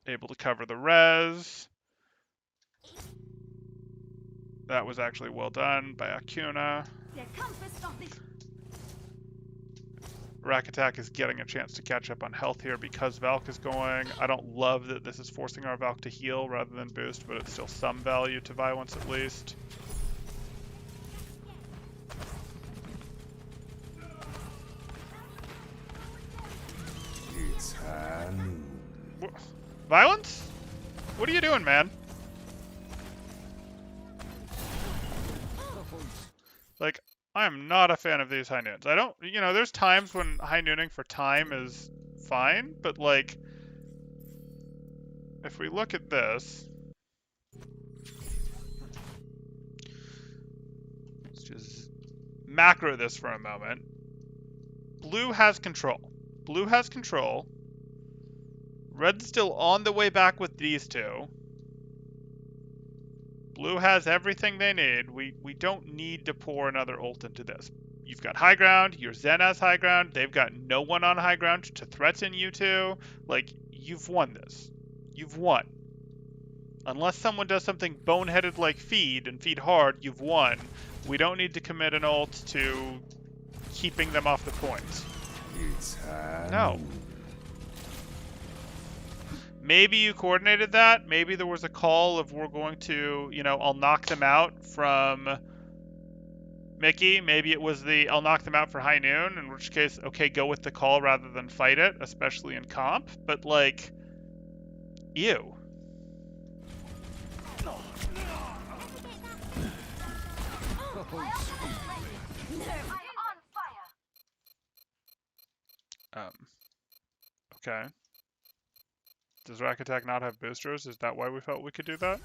Able to cover the res. That was actually well done by Acuna. Der Kampf ist noch nicht. Rack Attack is getting a chance to catch up on health here because Valk is going. I don't love that this is forcing our Valk to heal rather than boost, but it's still some value to violence at least. It's high noon. Violence? What are you doing, man? Like, I am not a fan of these high noons. I don't, you know, there's times when high nooning for time is fine, but like, if we look at this, let's just macro this for a moment. Blue has control. Blue has control. Red's still on the way back with these two. Blue has everything they need. We don't need to pour another ult into this. You've got high ground. Your Zen has high ground. They've got no one on high ground to threaten you two. Like, you've won this. You've won. Unless someone does something boneheaded like feed and feed hard, you've won. We don't need to commit an ult to keeping them off the point. It's high No. noon. Maybe you coordinated that. Maybe there was a call of we're going to, you know, I'll knock them out from Mickey. Maybe it was the I'll knock them out for high noon, in which case, okay, go with the call rather than fight it, especially in comp. But like, ew. Okay. Does Rack Attack not have boosters? Is that why we felt we could do that?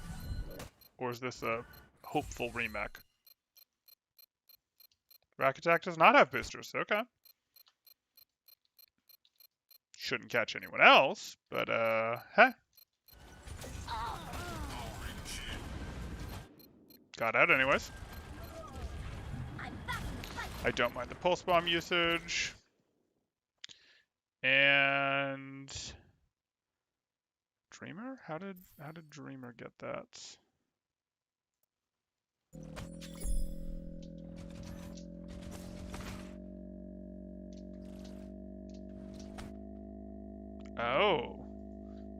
Or is this a hopeful remake? Rack Attack does not have boosters. Okay. Shouldn't catch anyone else, but hey. Got out anyways. I don't mind the pulse bomb usage. And Dreamer? How did Dreamer get that? Oh.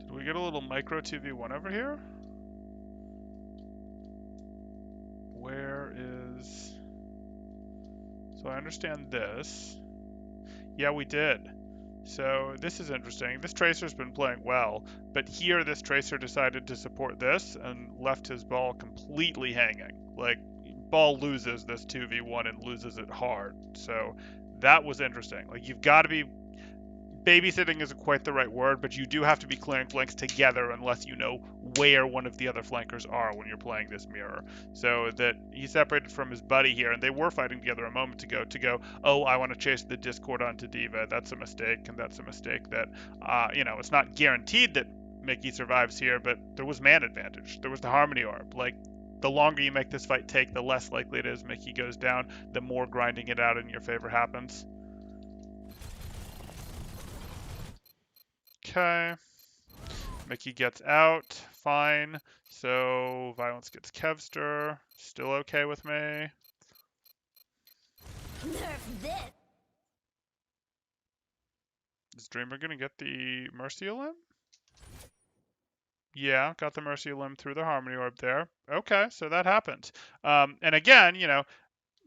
Did we get a little micro 2v1 over here? Where is... So I understand this. Yeah, we did. So this is interesting. This Tracer's been playing well, but here this Tracer decided to support this and left his ball completely hanging. Like, ball loses this 2v1 and loses it hard. So that was interesting. Like, you've got to be... Babysitting isn't quite the right word, but you do have to be clearing flanks together unless you know where one of the other flankers are when you're playing this mirror. So that he separated from his buddy here, and they were fighting together a moment ago to go, oh, I want to chase the Discord onto D.Va. That's a mistake, and that's a mistake that, you know, it's not guaranteed that Mickey survives here, but there was man advantage. There was the Harmony Orb. Like, the longer you make this fight take, the less likely it is Mickey goes down, the more grinding it out in your favor happens. Okay. Mickey gets out. Fine. So Violence gets Kevster. Still okay with me. Nerf this. Is Dreamer gonna get the Mercy Limb? Yeah, got the Mercy Limb through the Harmony Orb there. Okay, so that happened. And again, you know,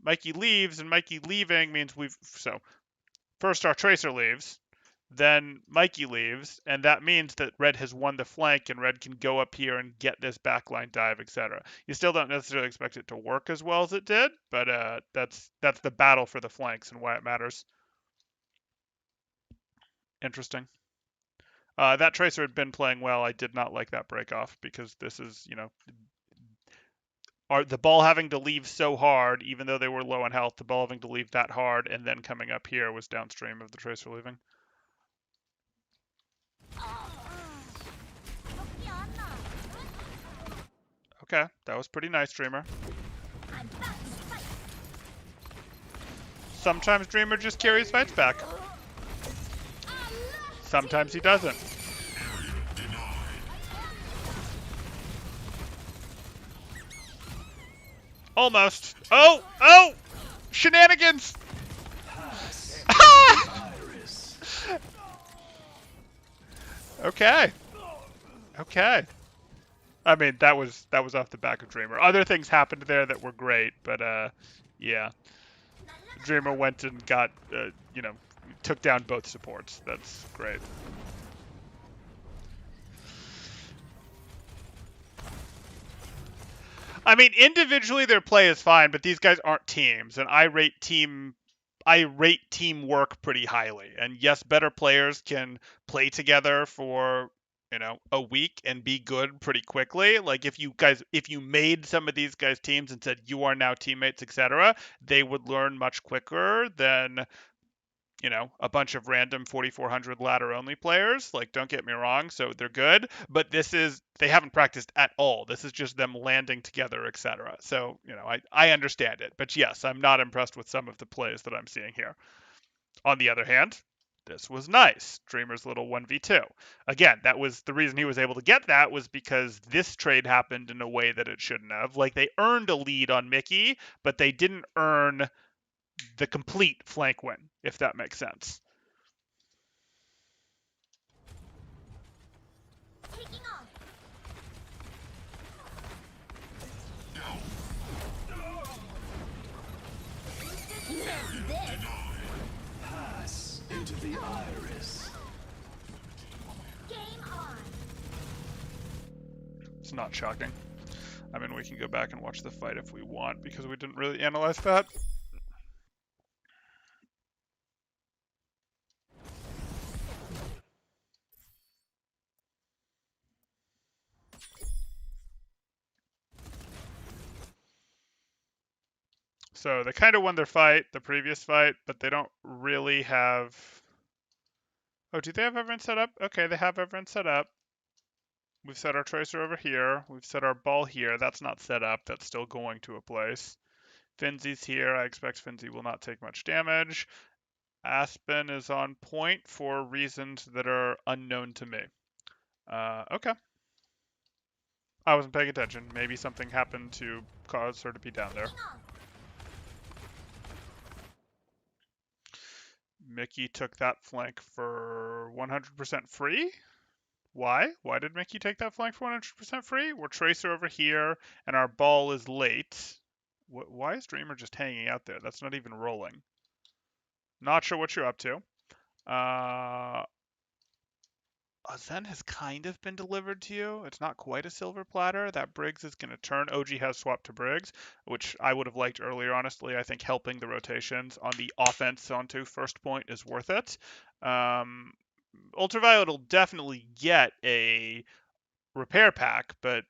Mikey leaves, and Mikey leaving means so first our Tracer leaves. Then Mikey leaves, and that means that Red has won the flank, and Red can go up here and get this backline dive, etc. You still don't necessarily expect it to work as well as it did, but that's the battle for the flanks and why it matters. Interesting. That Tracer had been playing well. I did not like that break off because this is, you know, the ball having to leave so hard, even though they were low on health, the ball having to leave that hard and then coming up here was downstream of the Tracer leaving. Okay, that was pretty nice, Dreamer. Sometimes Dreamer just carries fights back. Sometimes he doesn't. Almost. Oh! Oh! Shenanigans! Okay. Okay. I mean, that was off the back of Dreamer. Other things happened there that were great, but yeah. Dreamer went and got, you know, took down both supports. That's great. I mean, individually their play is fine, but these guys aren't teams, and I rate teamwork pretty highly. And yes, better players can play together for, you know, a week and be good pretty quickly. Like if you made some of these guys teams and said you are now teammates, etc., they would learn much quicker than, you know, a bunch of random 4400 ladder only players. Like, don't get me wrong, so they're good, but they haven't practiced at all. This is just them landing together, etc. So, you know, I understand it, but yes, I'm not impressed with some of the plays that I'm seeing here. On the other hand, this was nice. Dreamer's little 1v2. Again, that was the reason he was able to get that, was because this trade happened in a way that it shouldn't have. Like, they earned a lead on Mickey, but they didn't earn the complete flank win, if that makes sense. Taking off. This. Pass into the iris. Game on. It's not shocking. I mean, we can go back and watch the fight if we want, because we didn't really analyze that. So they kind of won their fight, the previous fight, but they don't really have... Oh, do they have everyone set up? Okay, they have everyone set up. We've set our tracer over here. We've set our ball here. That's not set up. That's still going to a place. Finzy's here. I expect Finzy will not take much damage. Aspen is on point for reasons that are unknown to me. Okay. I wasn't paying attention. Maybe something happened to cause her to be down there. Taking off. Mickey took that flank for 100% free? Why? Why did Mickey take that flank for 100% free? We're Tracer over here, and our ball is late. Why is Dreamer just hanging out there? That's not even rolling. Not sure what you're up to. Zen has kind of been delivered to you. It's not quite a silver platter. That Briggs is going to turn. OG has swapped to Briggs, which I would have liked earlier, honestly. I think helping the rotations on the offense onto first point is worth it. Ultraviolet will definitely get a repair pack, but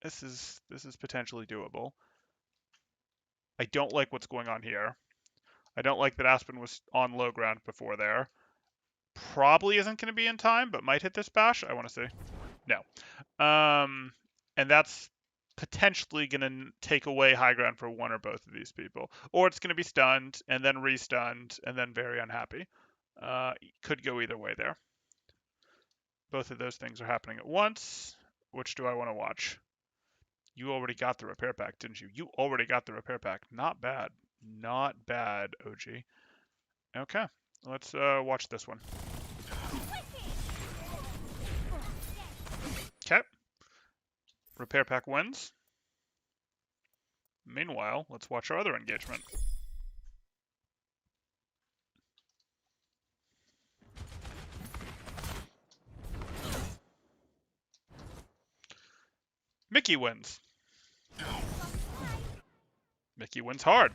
this is potentially doable. I don't like what's going on here. I don't like that Aspen was on low ground before there. Probably isn't going to be in time, but might hit this bash. I want to see. No. And that's potentially going to take away high ground for one or both of these people. Or it's going to be stunned, and then restunned, and then very unhappy. Could go either way there. Both of those things are happening at once. Which do I want to watch? You already got the repair pack, didn't you? You already got the repair pack. Not bad. Not bad, OG. Okay. Let's watch this one. Okay. Repair pack wins. Meanwhile, let's watch our other engagement. Mickey wins. Mickey wins hard.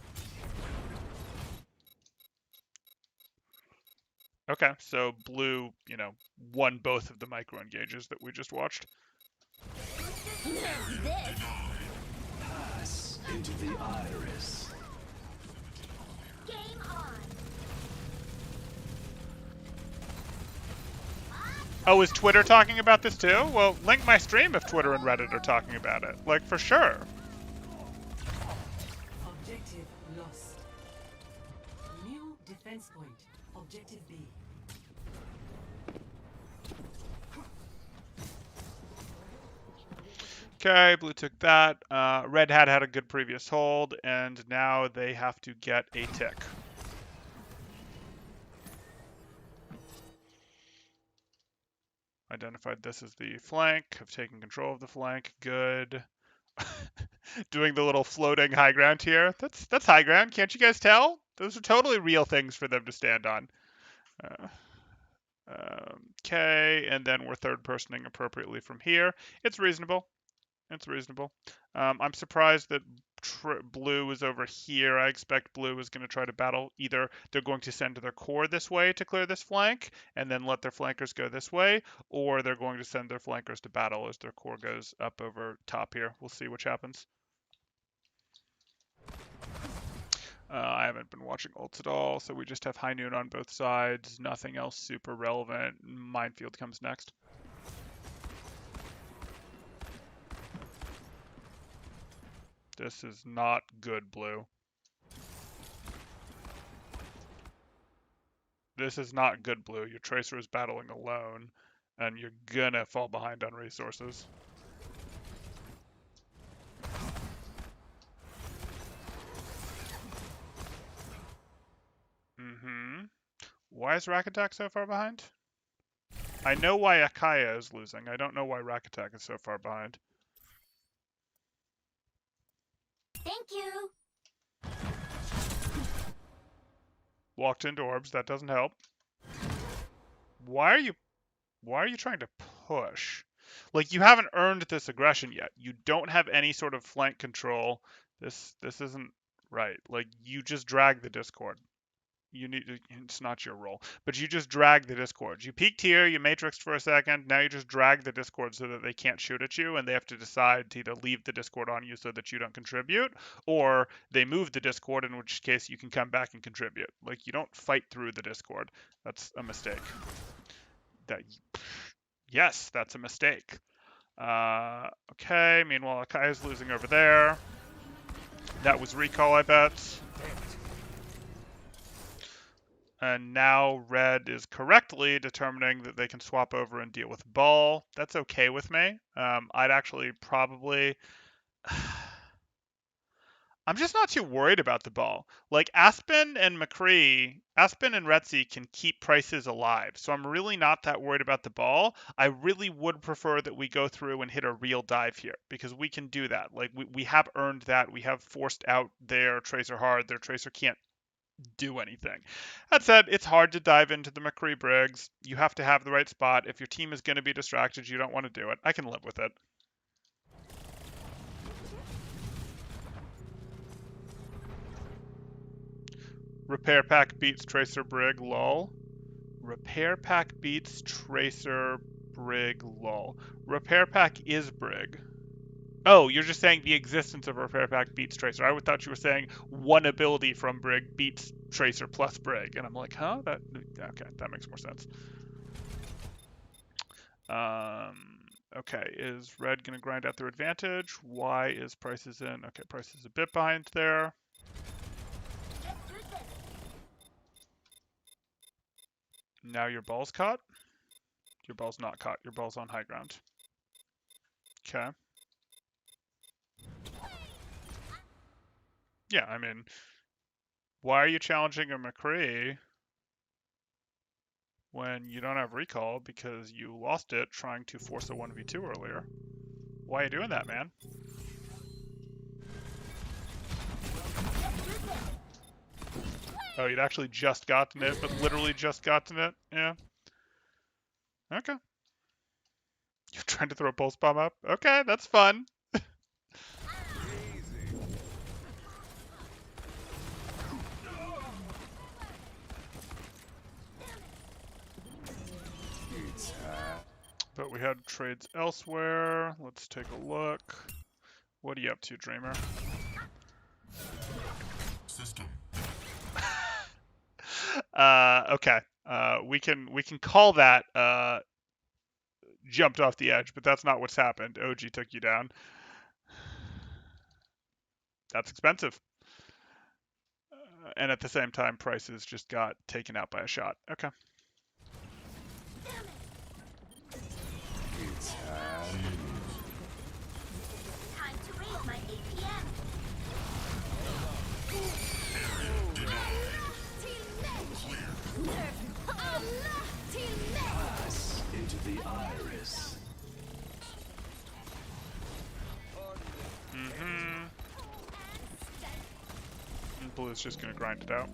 Okay, so blue, you know, won both of the micro engages that we just watched. This. Pass into the iris. Game on. Oh, is Twitter talking about this too? Well, link my stream if Twitter and Reddit are talking about it. Like, for sure. Objective lost. defense point. Objective B. Okay, blue took that. Red had a good previous hold, and now they have to get a tick. Identified this as the flank, have taken control of the flank. Good. Doing the little floating high ground here. That's high ground. Can't you guys tell? Those are totally real things for them to stand on. Okay, and then we're third personing appropriately from here. It's reasonable. It's reasonable. I'm surprised that blue is over here. I expect blue is going to try to battle. Either they're going to send their core this way to clear this flank and then let their flankers go this way, or they're going to send their flankers to battle as their core goes up over top here. We'll see which happens. I haven't been watching ults at all, so we just have high noon on both sides. Nothing else super relevant. Minefield comes next. This is not good, blue. This is not good, blue. Your Tracer is battling alone, and you're gonna fall behind on resources. Why is Rakatak so far behind? I know why Akaya is losing. I don't know why Rakatak is so far behind. Thank you. Walked into orbs. That doesn't help. Why are you trying to push? Like, you haven't earned this aggression yet. You don't have any sort of flank control. This isn't right. Like, you just drag the Discord. It's not your role, but you just drag the Discord. You peeked here, you matrixed for a second, now you just drag the Discord so that they can't shoot at you, and they have to decide to either leave the Discord on you so that you don't contribute, or they move the Discord, in which case you can come back and contribute. Like, you don't fight through the Discord. That's a mistake. Yes, that's a mistake. Okay, meanwhile, Akaya's losing over there. That was recall, I bet. And now red is correctly determining that they can swap over and deal with ball. That's okay with me. I'd actually probably... I'm just not too worried about the ball. Like, Aspen and Retzi can keep prices alive, so I'm really not that worried about the ball. I really would prefer that we go through and hit a real dive here, because we can do that. Like, we have earned that. We have forced out their Tracer hard. Their Tracer can't do anything. That said, it's hard to dive into the McCree Briggs. You have to have the right spot. If your team is going to be distracted, you don't want to do it. I can live with it. Repair Pack beats Tracer Brig, lol. Repair Pack beats Tracer Brig, lol. Repair Pack is Brig. Oh, you're just saying the existence of Repair Pack beats Tracer. I thought you were saying one ability from Brig beats Tracer plus Brig. And I'm like, huh? Okay, that makes more sense. Okay, is red going to grind out their advantage? Why is prices in? Okay, price is a bit behind there. Now your ball's caught? Your ball's not caught. Your ball's on high ground. Okay. Yeah, I mean, why are you challenging a McCree when you don't have recall because you lost it trying to force a 1v2 earlier? Why are you doing that, man? Oh, you'd actually just gotten it, but literally just gotten it? Yeah. Okay. You're trying to throw a pulse bomb up? Okay, that's fun. But we had trades elsewhere. Let's take a look. What are you up to, Dreamer? System. Okay. We can call that jumped off the edge, but that's not what's happened. OG took you down. That's expensive. And at the same time, prices just got taken out by a shot. Okay. Time to raise my APM. Pass into the iris. And Blue's just gonna grind it out.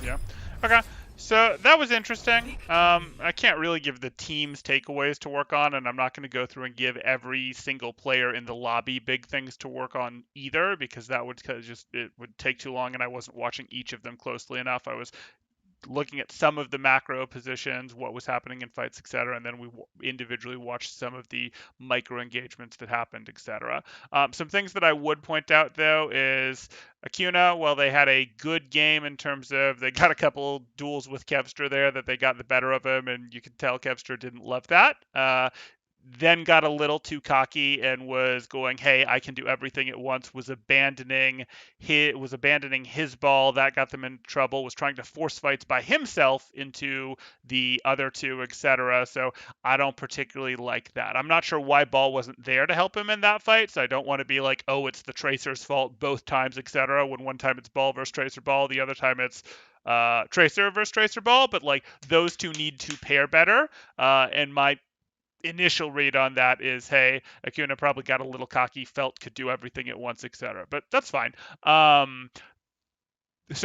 Yeah. Okay. So that was interesting. I can't really give the team's takeaways to work on, and I'm not going to go through and give every single player in the lobby big things to work on either, because that would it would take too long, and I wasn't watching each of them closely enough. I was looking at some of the macro positions, what was happening in fights, etc., and then we individually watched some of the micro engagements that happened, etc. Some things that I would point out though is Acuna. Well, they had a good game in terms of they got a couple duels with Kevster there that they got the better of him, and you can tell Kevster didn't love that. Then got a little too cocky and was going, "Hey, I can do everything at once." Was abandoning his ball. That got them in trouble. Was trying to force fights by himself into the other two, etc. So I don't particularly like that. I'm not sure why Ball wasn't there to help him in that fight. So I don't want to be like, "Oh, it's the Tracer's fault both times," etc. When one time it's Ball versus Tracer Ball, the other time it's Tracer versus Tracer Ball. But like those two need to pair better. And my initial read on that is, hey, Acuna probably got a little cocky, felt could do everything at once, etc. But that's fine. So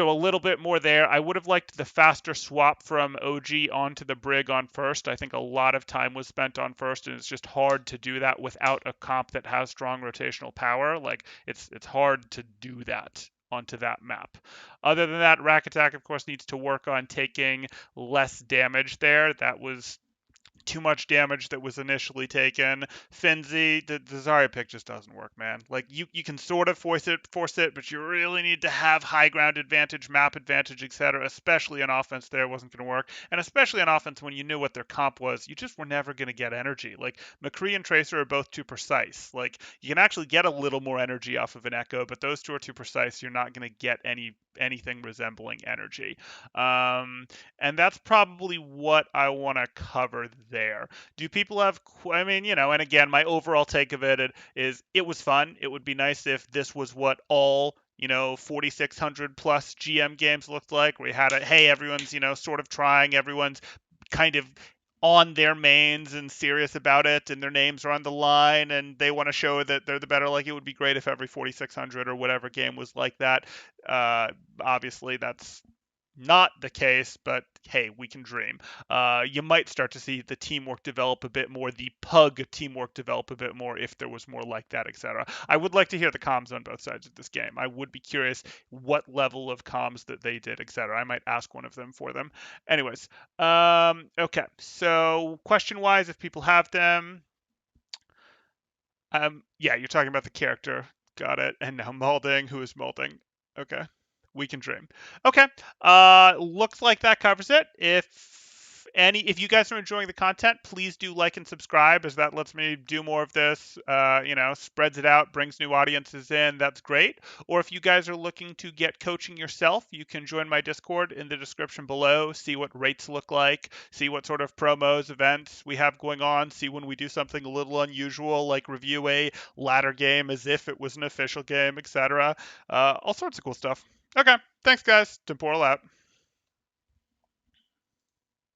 a little bit more there. I would have liked the faster swap from OG onto the Brig on first. I think a lot of time was spent on first, and it's just hard to do that without a comp that has strong rotational power. Like it's hard to do that onto that map. Other than that, Rack Attack, of course, needs to work on taking less damage there. That was too much damage that was initially taken. Finzi, the Zarya pick just doesn't work, man. Like you can sort of force it, but you really need to have high ground advantage, map advantage, etc. Especially on offense, there wasn't going to work, and especially on offense when you knew what their comp was, you just were never going to get energy. Like McCree and Tracer are both too precise. Like you can actually get a little more energy off of an Echo, but those two are too precise. You're not going to get anything resembling energy. And that's probably what I want to cover there. Do people have, I mean, and again, my overall take of it is it was fun. It would be nice if this was what all 4,600 plus GM games looked like, where you had hey, everyone's, sort of trying, everyone's kind of on their mains and serious about it, and their names are on the line, and they want to show that they're the better. Like, it would be great if every 4,600 or whatever game was like that. Obviously, that's not the case, but hey, we can dream. You might start to see the teamwork develop a bit more, the pug teamwork develop a bit more if there was more like that, etc. I would like to hear the comms on both sides of this game. I would be curious what level of comms that they did, etc. I might ask one of them for them. Anyways, okay. So question-wise, if people have them, yeah, you're talking about the character. Got it. And now Malding. Who is Malding? Okay. We can dream. Okay. Looks like that covers it. If you guys are enjoying the content, please do like and subscribe, as that lets me do more of this. Spreads it out, brings new audiences in. That's great. Or if you guys are looking to get coaching yourself, you can join my Discord in the description below. See what rates look like. See what sort of promos, events we have going on. See when we do something a little unusual, like review a ladder game as if it was an official game, etc. All sorts of cool stuff. Okay, thanks guys. Temporal out.